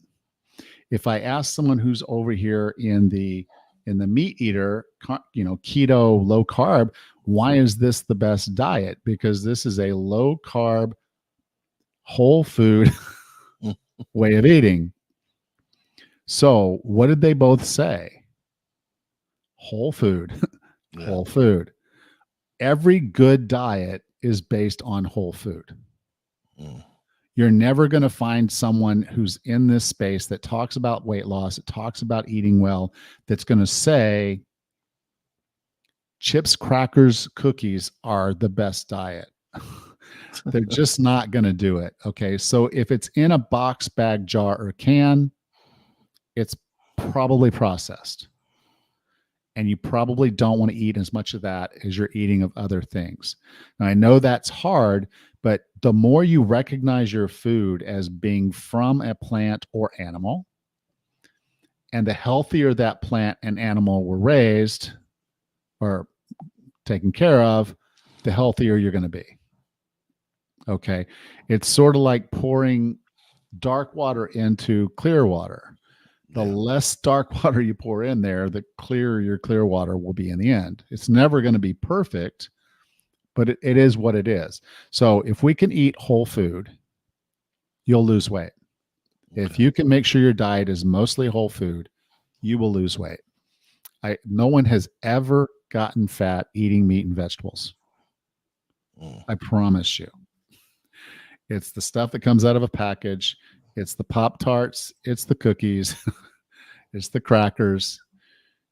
If I ask someone who's over here in the meat eater, keto, low carb, why is this the best diet? Because this is a low carb, whole food way of eating. So what did they both say? Whole food, Yeah. whole food. Every good diet is based on whole food. Mm. You're never going to find someone who's in this space that talks about weight loss, that talks about eating well, that's going to say chips, crackers, cookies are the best diet. They're just not going to do it. Okay. So if it's in a box, bag, jar, or can, it's probably processed. And you probably don't want to eat as much of that as you're eating of other things. Now, I know that's hard, but the more you recognize your food as being from a plant or animal, and the healthier that plant and animal were raised or taken care of, the healthier you're going to be. Okay. It's sort of like pouring dark water into clear water. The less dark water you pour in there, the clearer your clear water will be in the end. It's never going to be perfect, but it is what it is. So if we can eat whole food, you'll lose weight. Okay. If you can make sure your diet is mostly whole food, you will lose weight. No one has ever gotten fat eating meat and vegetables. I promise you. It's the stuff that comes out of a package. It's the Pop-Tarts. It's the cookies. It's the crackers.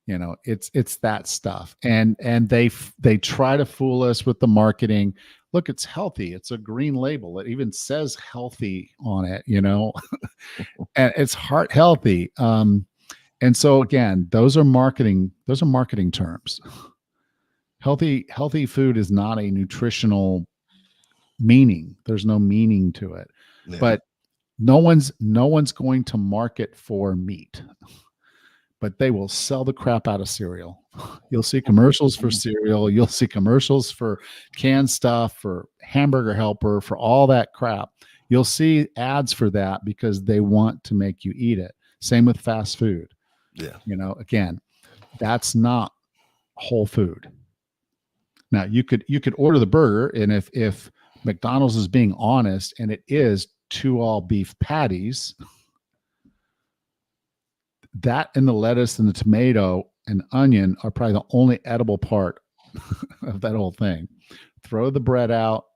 It's that stuff. And they try to fool us with the marketing. Look, it's healthy. It's a green label. It even says healthy on it, and it's heart healthy. And so again, those are marketing terms. Healthy food is not a nutritional meaning. There's no meaning to it. Yeah. But no one's going to market for meat, but they will sell the crap out of cereal. You'll see commercials for cereal. You'll see commercials for canned stuff, for Hamburger Helper, for all that crap. You'll see ads for that because they want to make you eat it. Same with fast food. Yeah. Again, that's not whole food. Now you could order the burger, and if McDonald's is being honest, and it is 2 all beef patties, that and the lettuce and the tomato and onion are probably the only edible part of that whole thing. Throw the bread out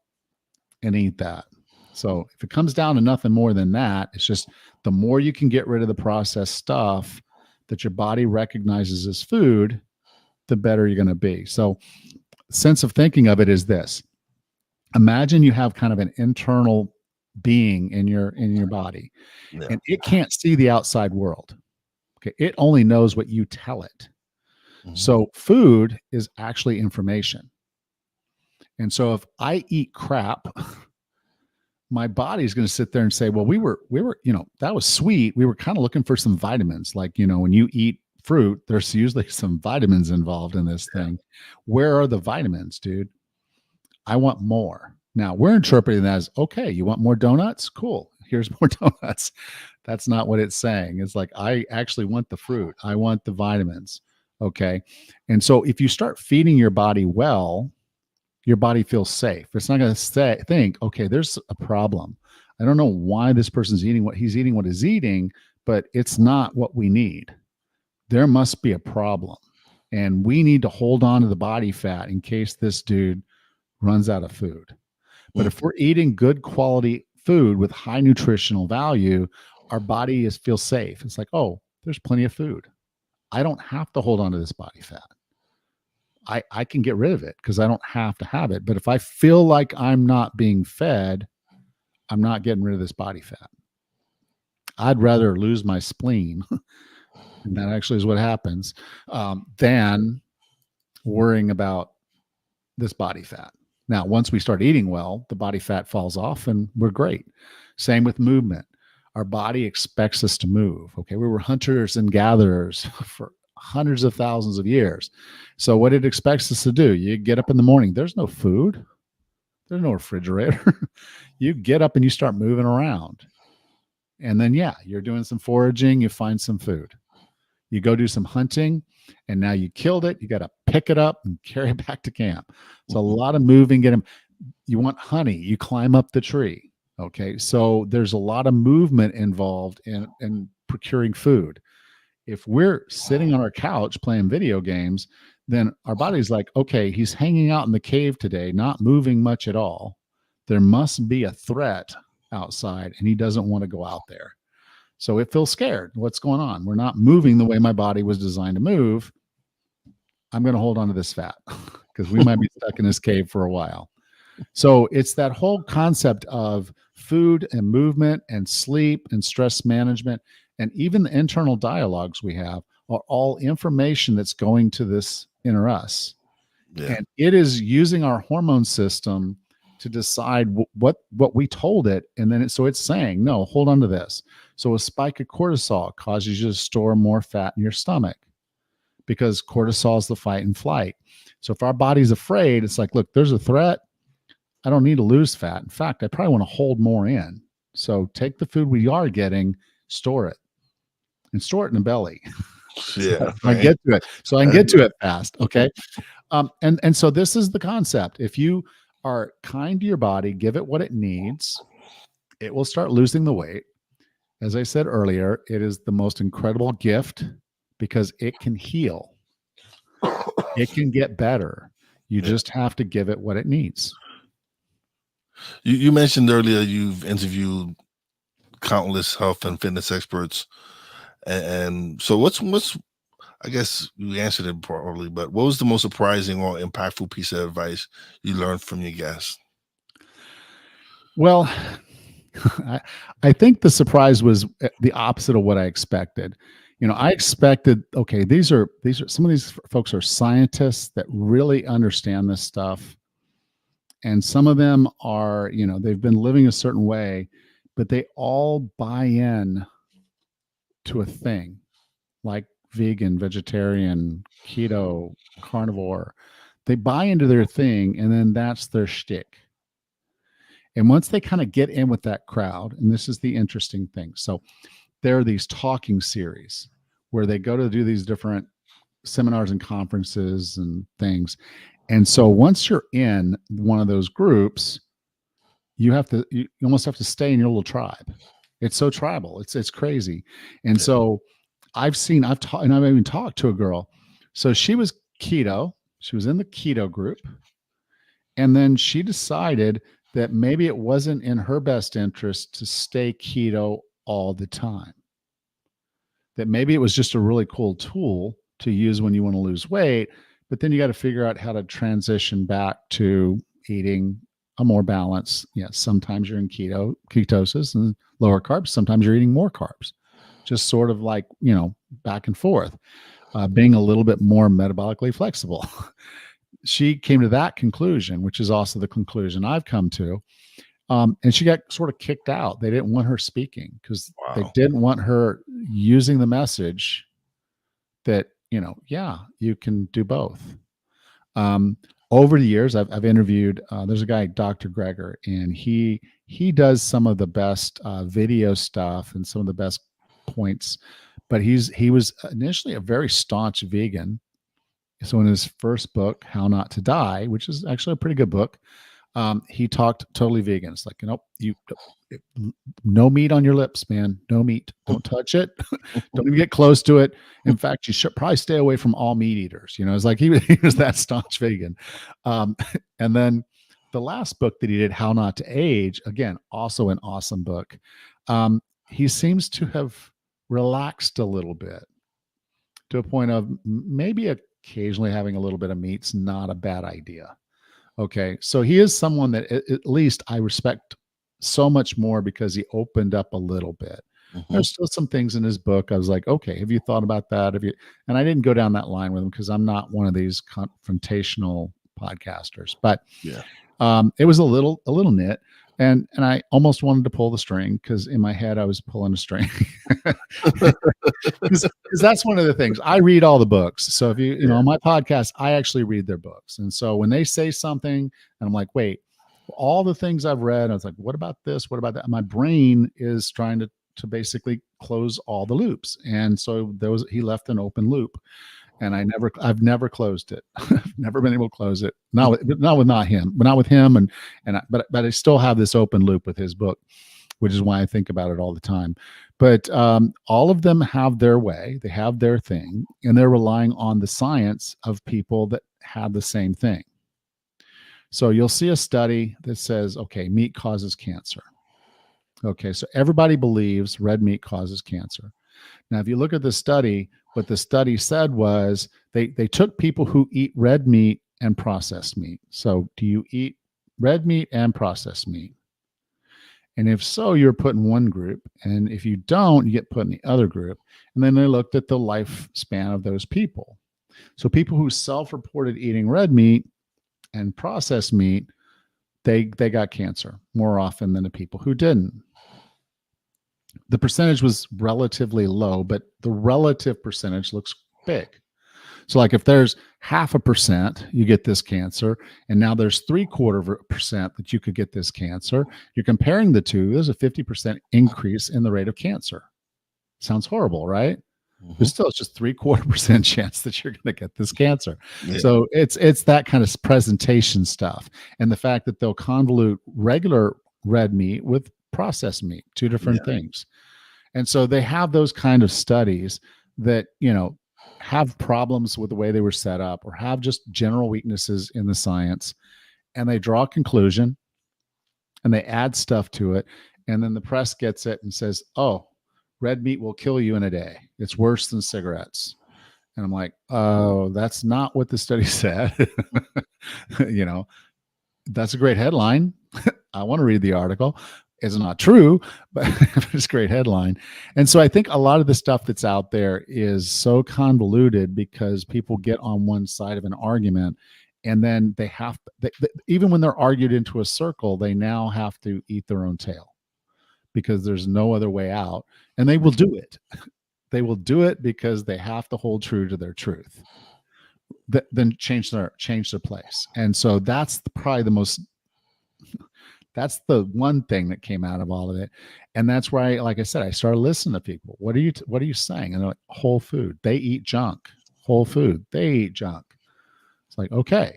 and eat that. So if it comes down to nothing more than that, it's just the more you can get rid of the processed stuff that your body recognizes as food, the better you're going to be. So sense of thinking of it is this. Imagine you have kind of an internal being in your body, and it can't see the outside world. Okay. It only knows what you tell it. Mm-hmm. So food is actually information. And so if I eat crap, my body's going to sit there and say, well, we were, that was sweet. We were kind of looking for some vitamins. Like, when you eat fruit, there's usually some vitamins involved in this thing. Where are the vitamins, dude? I want more. Now we're interpreting that as, okay, you want more donuts? Cool. Here's more donuts. That's not what it's saying. It's like, I actually want the fruit. I want the vitamins. Okay. And so if you start feeding your body well, your body feels safe. It's not going to think, okay, there's a problem. I don't know why this person's eating what he's eating, but it's not what we need. There must be a problem. And we need to hold on to the body fat in case this dude runs out of food. But Mm. if we're eating good quality food with high nutritional value, our body feels safe. It's like, oh, there's plenty of food. I don't have to hold on to this body fat. I can get rid of it because I don't have to have it. But if I feel like I'm not being fed, I'm not getting rid of this body fat. I'd rather lose my spleen, and that actually is what happens, than worrying about this body fat. Now, once we start eating well, the body fat falls off and we're great. Same with movement. Our body expects us to move. Okay. We were hunters and gatherers for hundreds of thousands of years. So, what it expects us to do, you get up in the morning, there's no food, there's no refrigerator. You get up and you start moving around. And then, yeah, you're doing some foraging, you find some food. You go do some hunting, and now you killed it. You got to pick it up and carry it back to camp. So a lot of moving. You want honey, you climb up the tree. Okay, so there's a lot of movement involved in procuring food. If we're sitting on our couch playing video games, then our body's like, okay, he's hanging out in the cave today, not moving much at all. There must be a threat outside, and he doesn't want to go out there. So it feels scared. What's going on? We're not moving the way my body was designed to move. I'm going to hold on to this fat because we might be stuck in this cave for a while. So it's that whole concept of food and movement and sleep and stress management, and even the internal dialogues we have are all information that's going to this inner us. Yeah. And it is using our hormone system to decide what we told it, and then so it's saying, no, hold on to this. So a spike of cortisol causes you to store more fat in your stomach because cortisol is the fight and flight. So if our body's afraid, it's like, look, there's a threat. I don't need to lose fat. In fact, I probably want to hold more in. So take the food we are getting, store it, and store it in the belly. Yeah. I get to it. So I can get to it fast. Okay. And so this is the concept. If you are kind to your body, give it what it needs, it will start losing the weight. As I said earlier, it is the most incredible gift because it can heal. It can get better. You just have to give it what it needs. You mentioned earlier you've interviewed countless health and fitness experts, and so what's I guess you answered it probably, but what was the most surprising or impactful piece of advice you learned from your guests? Well, I think the surprise was the opposite of what I expected. I expected, okay, these are some of these folks are scientists that really understand this stuff. And some of them are, they've been living a certain way, but they all buy in to a thing like vegan, vegetarian, keto, carnivore. They buy into their thing, and then that's their shtick. And once they kind of get in with that crowd, and this is the interesting thing. So there are these talking series where they go to do these different seminars and conferences and things. And so once you're in one of those groups, you almost have to stay in your little tribe. It's so tribal. It's crazy. And so I've even talked to a girl. So she was keto. She was in the keto group. And then she decided that maybe it wasn't in her best interest to stay keto all the time. That maybe it was just a really cool tool to use when you want to lose weight, but then you got to figure out how to transition back to eating a more balance. Yeah, sometimes you're in ketosis and lower carbs. Sometimes you're eating more carbs. Just sort of like, back and forth, being a little bit more metabolically flexible. She came to that conclusion, which is also the conclusion I've come to. And she got sort of kicked out. They didn't want her speaking because they didn't want her using the message that, yeah, you can do both. over the years, I've interviewed. There's a guy, Dr. Greger, and he does some of the best video stuff and some of the best points. But he was initially a very staunch vegan. So in his first book, How Not to Die, which is actually a pretty good book, he talked totally vegan. It's like, you no meat on your lips, man. No meat. Don't touch it. Don't even get close to it. In fact, you should probably stay away from all meat eaters. It's like he was that staunch vegan. Um, and then the last book that he did, How Not to Age, again, also an awesome book. He seems to have relaxed a little bit to a point of maybe occasionally having a little bit of meat's not a bad idea. Okay. So he is someone that at least I respect so much more because he opened up a little bit. Mm-hmm. There's still some things in his book. I was like, okay, have you thought about that? And I didn't go down that line with him because I'm not one of these confrontational podcasters, but Yeah. it was a little nit. And I almost wanted to pull the string because in my head I was pulling a string. Because that's one of the things. I read all the books. So if you know on my podcast, I actually read their books. And so when they say something, and I'm like, wait, all the things I've read, I was like, what about this? What about that? My brain is trying to basically close all the loops. And so he left an open loop. And I've never closed it. I've never been able to close it. Not with him. But I still have this open loop with his book, which is why I think about it all the time. But all of them have their way. They have their thing, and they're relying on the science of people that have the same thing. So you'll see a study that says, okay, meat causes cancer. Okay, so everybody believes red meat causes cancer. Now, if you look at the study, what the study said was they took people who eat red meat and processed meat. So do you eat red meat and processed meat? And if so, you're put in one group. And if you don't, you get put in the other group. And then they looked at the lifespan of those people. So people who self-reported eating red meat and processed meat, they got cancer more often than the people who didn't. The percentage was relatively low, but the relative percentage looks big. So like if there's 0.5%, you get this cancer, and now there's 0.75% that you could get this cancer. You're comparing the two, there's a 50% increase in the rate of cancer. Sounds horrible, right? But still, it's just 0.75% chance that you're going to get this cancer. Yeah. So it's that kind of presentation stuff. And the fact that they'll convolute regular red meat with processed meat, two different things. And so they have those kind of studies that, have problems with the way they were set up or have just general weaknesses in the science. And they draw a conclusion and they add stuff to it. And then the press gets it and says, oh, red meat will kill you in a day. It's worse than cigarettes. And I'm like, oh, that's not what the study said. That's a great headline. I want to read the article. It's not true, but it's a great headline. And so I think a lot of the stuff that's out there is so convoluted because people get on one side of an argument and then they have, even when they're argued into a circle, they now have to eat their own tail because there's no other way out. And they will do it. They will do it because they have to hold true to their truth. Then change their place. And so that's probably that's the one thing that came out of all of it. And that's why, like I said, I started listening to people. What are you saying? And they're like, whole food. They eat junk. Whole food. They eat junk. It's like, okay.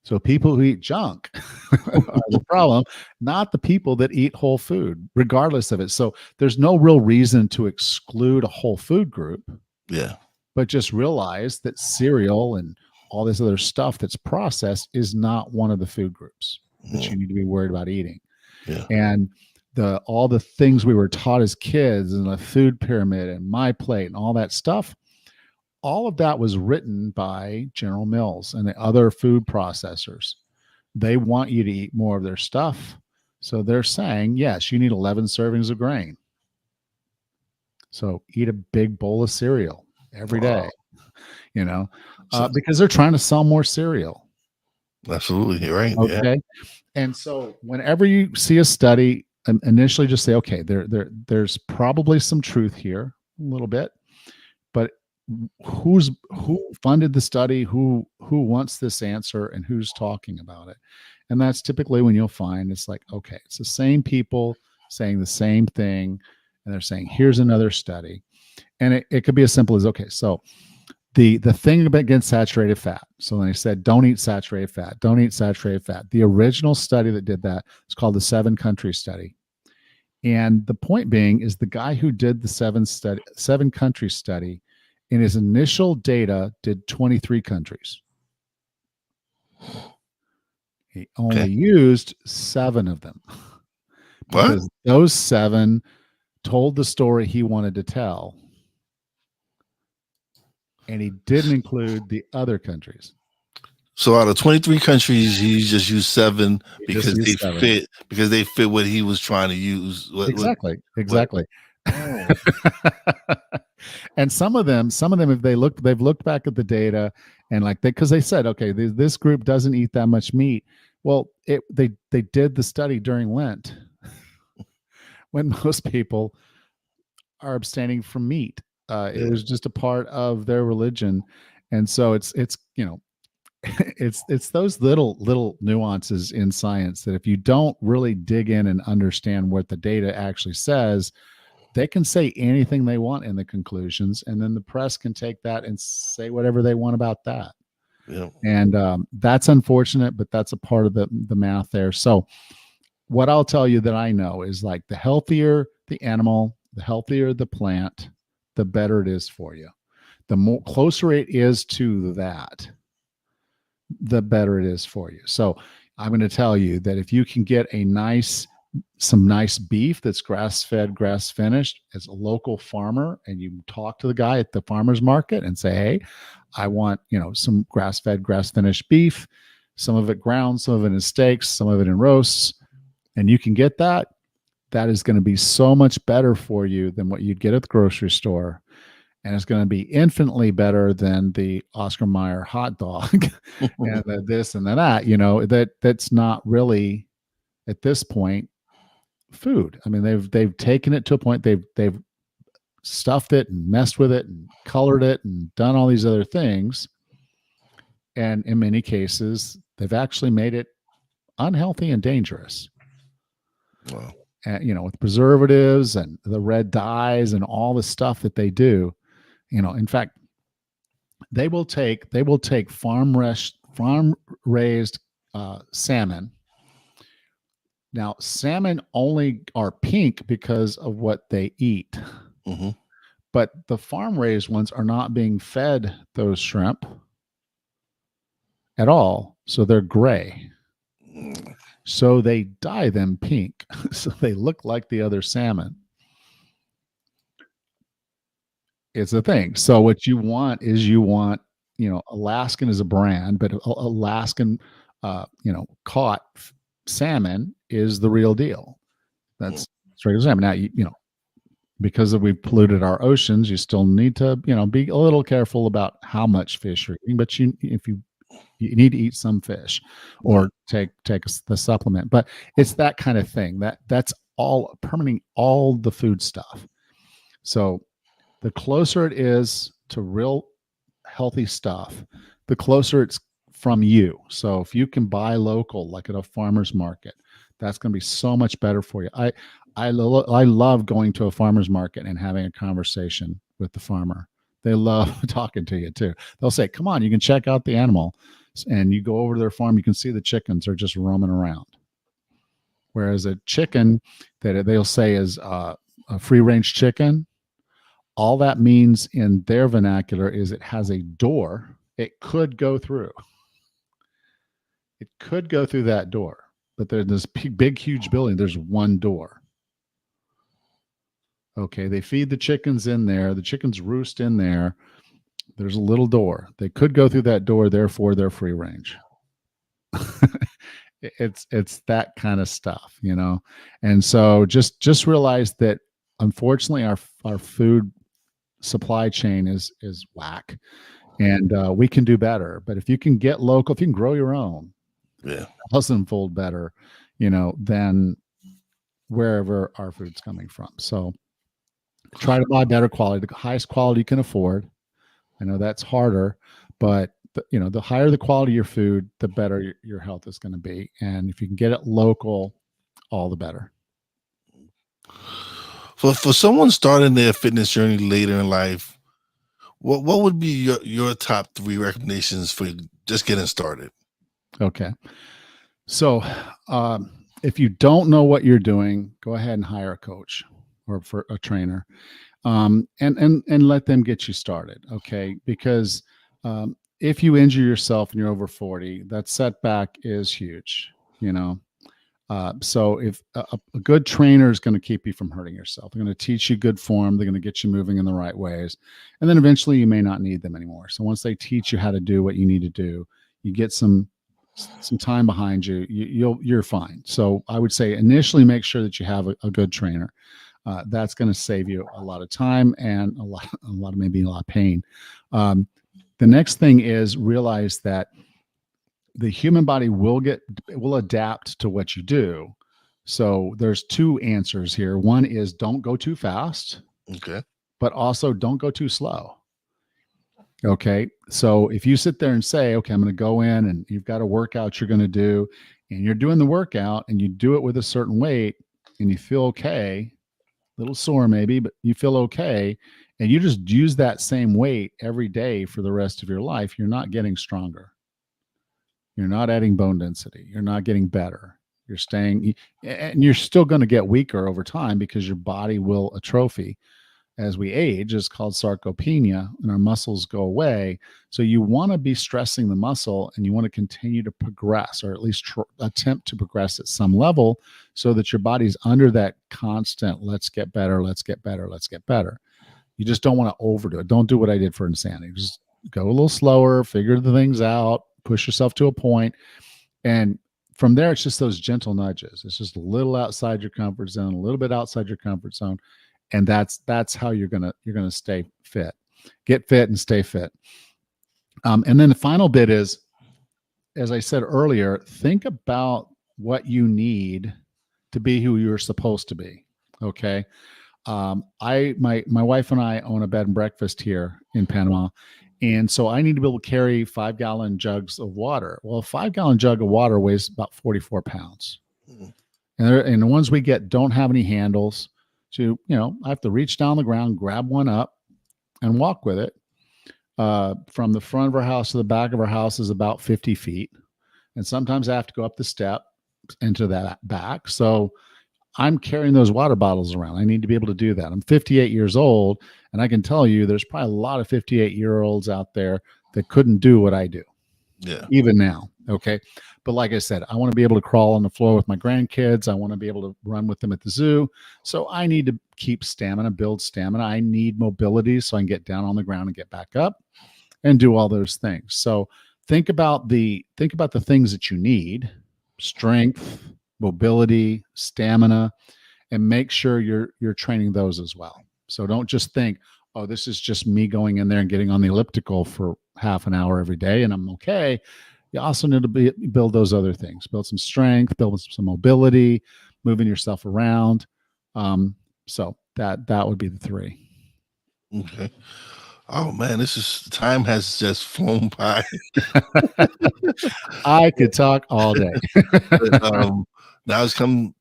So people who eat junk are the problem, not the people that eat whole food, regardless of it. So there's no real reason to exclude a whole food group. Yeah. But just realize that cereal and all this other stuff that's processed is not one of the food groups that you need to be worried about eating. Yeah. And all the things we were taught as kids and the food pyramid and my plate and all that stuff, all of that was written by General Mills and the other food processors. They want you to eat more of their stuff. So they're saying, yes, you need 11 servings of grain. So eat a big bowl of cereal every day, because they're trying to sell more cereal. Absolutely. You're right. Okay. Yeah. And so whenever you see a study, initially just say, okay, there's probably some truth here a little bit, but who funded the study, who wants this answer, and who's talking about it. And that's typically when you'll find it's like, okay, it's the same people saying the same thing, and they're saying, here's another study. And it could be as simple as, okay, so the thing against saturated fat. So when they said don't eat saturated fat, don't eat saturated fat. The original study that did that is called the 7-country study. And the point being is the guy who did the 7-country study in his initial data did 23 countries. He Okay. only used 7 of them What? because those 7 told the story he wanted to tell. And he didn't include the other countries. So out of 23 countries, he just used 7 He just used 7. because they fit what he was trying to use. Exactly. Oh, And some of them, if they've looked back at the data and like because they said, okay, this group doesn't eat that much meat. Well, they did the study during Lent when most people are abstaining from meat. It was just a part of their religion, and so it's it's those little nuances in science that if you don't really dig in and understand what the data actually says, they can say anything they want in the conclusions, and then the press can take that and say whatever they want about that. yeah. And that's unfortunate, but that's a part of the math there. So what I'll tell you that I know is like the healthier the animal, the healthier the plant, the better it is for you. The more closer it is to that, the better it is for you. So I'm going to tell you that if you can get some nice beef that's grass fed, grass finished as a local farmer, and you talk to the guy at the farmer's market and say, hey, I want, some grass fed, grass finished beef, some of it ground, some of it in steaks, some of it in roasts, and you can get that, that is going to be so much better for you than what you'd get at the grocery store. And it's going to be infinitely better than the Oscar Mayer hot dog and the this and the that, that's not really at this point food. I mean, they've taken it to a point, they've stuffed it and messed with it and colored it and done all these other things. And in many cases, they've actually made it unhealthy and dangerous. Wow. And, with preservatives and the red dyes and all the stuff that they do, in fact, they will take farm raised salmon. Now, salmon only are pink because of what they eat, Mm-hmm. but the farm raised ones are not being fed those shrimp at all, so they're gray. So they dye them pink, so they look like the other salmon. It's a thing. So what you want is Alaskan is a brand, but Alaskan, caught salmon is the real deal. That's straight salmon. Now, because we've polluted our oceans, you still need to, be a little careful about how much fish you're eating. But if you need to eat some fish or take the supplement. But it's that kind of thing. That's all permitting all the food stuff. So the closer it is to real healthy stuff, the closer it's from you. So if you can buy local, like at a farmer's market, that's going to be so much better for you. I love going to a farmer's market and having a conversation with the farmer. They love talking to you too. They'll say, come on, you can check out the animal. And you go over to their farm, you can see the chickens are just roaming around. Whereas a chicken that they'll say is a free range chicken, all that means in their vernacular is it has a door it could go through. It could go through that door, but there's this big, huge building. There's one door. Okay, they feed the chickens in there. The chickens roost in there. There's a little door. They could go through that door, therefore they're free range. It's that kind of stuff, And so just realize that unfortunately our food supply chain is whack, and we can do better. But if you can get local, if you can grow your own, 1,000-fold better, than wherever our food's coming from. So try to buy better quality, the highest quality you can afford. I know that's harder, but the higher the quality of your food, the better your health is going to be. And if you can get it local, all the better. For someone starting their fitness journey later in life, what would be your top three recommendations for just getting started? Okay. So, if you don't know what you're doing, go ahead and hire a coach or for a trainer, and let them get you started. Okay, because if you injure yourself and you're over 40, that setback is huge. You know, so if a good trainer is going to keep you from hurting yourself, they're going to teach you good form, they're going to get you moving in the right ways, and then eventually you may not need them anymore. So once they teach you how to do what you need to do, you get some time behind you, you're fine. So I would say initially make sure that you have a good trainer. That's going to save you a lot of time and a lot of maybe a lot of pain. Um, the next thing is realize that the human body will adapt to what you do. So there's two answers here. One is don't go too fast, Okay. but also don't go too slow. Okay. So if you sit there and say, okay, I'm going to go in and you've got a workout you're going to do, and you're doing the workout and you do it with a certain weight and you feel okay, a little sore maybe, but you feel okay, and you just use that same weight every day for the rest of your life, you're not getting stronger. You're not adding bone density. You're not getting better. You're staying, and you're still going to get weaker over time because your body will atrophy as we age. Is called sarcopenia, and our muscles go away. So you want to be stressing the muscle, and you want to continue to progress, or at least attempt to progress at some level, so that your body's under that constant let's get better, let's get better, let's get better. You just don't want to overdo it. Don't do what I did for insanity. Just go a little slower, figure the things out, push yourself to a point, and from there it's just those gentle nudges. It's just a little outside your comfort zone, a little bit outside your comfort zone, and that's how you're gonna stay fit, get fit, and stay fit. And then the final bit is, as I said earlier, think about what you need to be who you're supposed to be. Okay. My wife and I own a bed and breakfast here in Panama, and so I need to be able to carry 5 gallon jugs of water. Well, a 5 gallon jug of water weighs about 44 pounds, Mhm. and the ones we get don't have any handles. So I have to reach down the ground, grab one up, and walk with it. From the front of our house to the back of our house is about 50 feet, and sometimes I have to go up the step into that back. So I'm carrying those water bottles around. I need to be able to do that. I'm 58 years old, and I can tell you there's probably a lot of 58-year-olds out there that couldn't do what I do, Yeah. even now. Okay. But like I said, I want to be able to crawl on the floor with my grandkids. I want to be able to run with them at the zoo. So I need to keep stamina, build stamina. I need mobility so I can get down on the ground and get back up and do all those things. So think about the things that you need: strength, mobility, stamina, and make sure you're training those as well. So don't just think, oh, this is just me going in there and getting on the elliptical for half an hour every day and I'm okay. You also need to build those other things, build some strength, build some mobility, moving yourself around. So that would be the three. Okay. Oh man, this is time has just flown by. I could talk all day. um, Now it's come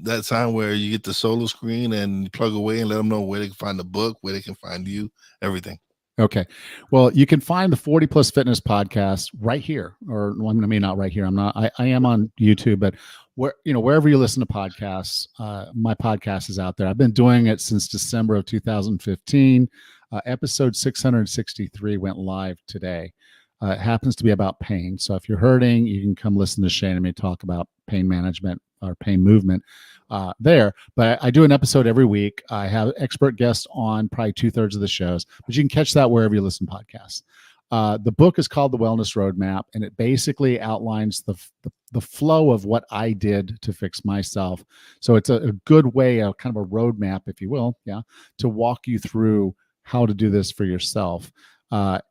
that time where you get the solo screen and you plug away and let them know where they can find the book, where they can find you, everything. Okay. Well, you can find the 40 Plus Fitness podcast right here, or well, I mean, not right here. I am on YouTube, but wherever you listen to podcasts, my podcast is out there. I've been doing it since December of 2015. Episode 663 went live today. It happens to be about pain. So if you're hurting, you can come listen to Shane and me talk about pain management or pain movement there. But I do an episode every week. I have expert guests on probably 2/3 of the shows, but you can catch that wherever you listen to podcasts. The book is called The Wellness Roadmap, and it basically outlines the flow of what I did to fix myself. So it's a good way, a kind of a roadmap, if you will, yeah, to walk you through how to do this for yourself.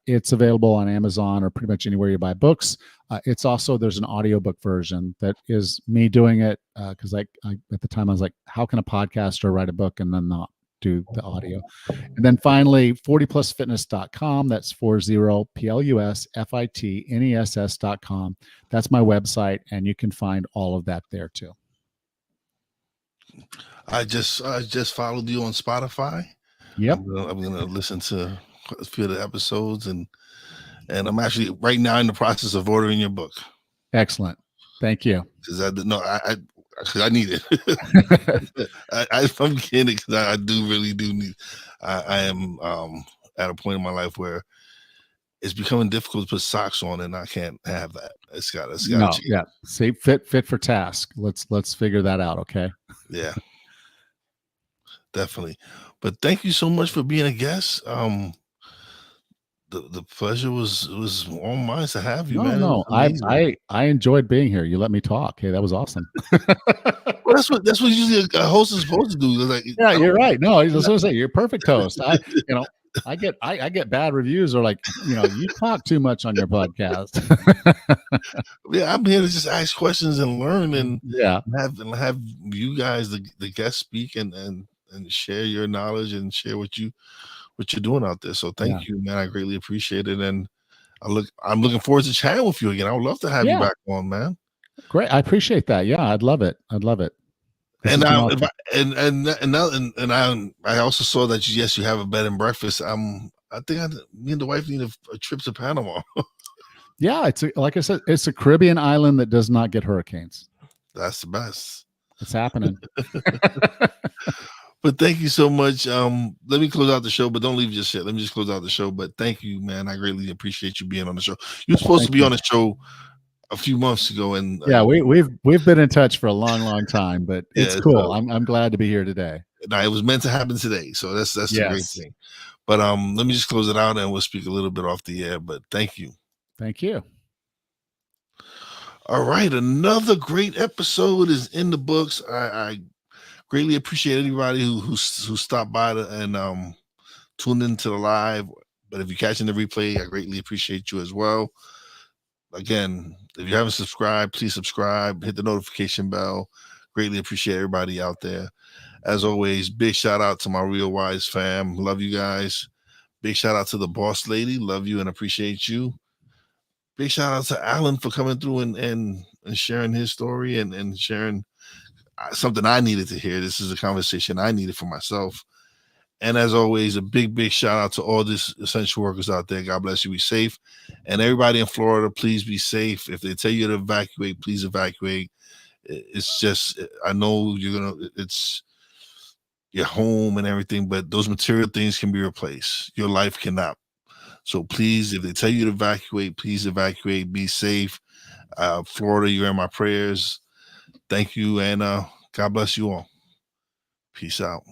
It's available on Amazon or pretty much anywhere you buy books. It's also, there's an audiobook version that is me doing it because I at the time I was like, how can a podcaster write a book and then not do the audio. And then finally, 40plusfitness.com. That's 40plusfitness.com. That's my website, and you can find all of that there too. I just followed you on Spotify. Yep. I'm gonna listen to a few of the episodes, and I'm actually right now in the process of ordering your book. Excellent. Thank you. Because I need it. I'm kidding, because I do really do need. I am at a point in my life where it's becoming difficult to put socks on, and I can't have that. It's got to change. Yeah. See, fit for task. Let's figure that out. Okay. Yeah, definitely. But thank you so much for being a guest. The pleasure was all mine to have you, man. It was amazing. I enjoyed being here. You let me talk. Hey, that was awesome. Well, that's what usually a host is supposed to do. Like, yeah, you're right. No, I was going to say you're a perfect host. I get bad reviews, or like, you talk too much on your podcast. Yeah, I'm here to just ask questions and learn, and yeah, have you guys, the guests, speak and share your knowledge and share what you're doing out there. So thank you, man. I greatly appreciate it, and I'm looking forward to chatting with you again. I would love to have you back on, man. Great, I appreciate that. Yeah, I'd love it. And now, awesome. I also saw that you have a bed and breakfast. I think me and the wife need a trip to Panama. Yeah, like I said, it's a Caribbean island that does not get hurricanes. That's the best. It's happening. But thank you so much. Let me close out the show, but don't leave just yet. Let me just close out the show. But thank you, man. I greatly appreciate you being on the show. You were supposed to be on the show a few months ago, and we've been in touch for a long time, but it's cool. I'm glad to be here today. No, it was meant to happen today, so that's the great thing. But let me just close it out, and we'll speak a little bit off the air. But thank you. All right, another great episode is in the books. I greatly appreciate anybody who stopped by and tuned into the live. But if you're catching the replay, I greatly appreciate you as well. Again, if you haven't subscribed, please subscribe, hit the notification bell. Greatly appreciate everybody out there. As always, big shout out to my Real Wise fam. Love you guys. Big shout out to the boss lady. Love you and appreciate you. Big shout out to Allan for coming through and sharing his story and sharing something I needed to hear. This is a conversation I needed for myself. And as always, a big shout out to all these essential workers out there. God bless you. Be safe. And everybody in Florida, please be safe. If they tell you to evacuate, please evacuate. It's just, I know it's your home and everything, but those material things can be replaced. Your life cannot. So please, if they tell you to evacuate, please evacuate. Be safe. Florida, you're in my prayers. Thank you, and God bless you all. Peace out.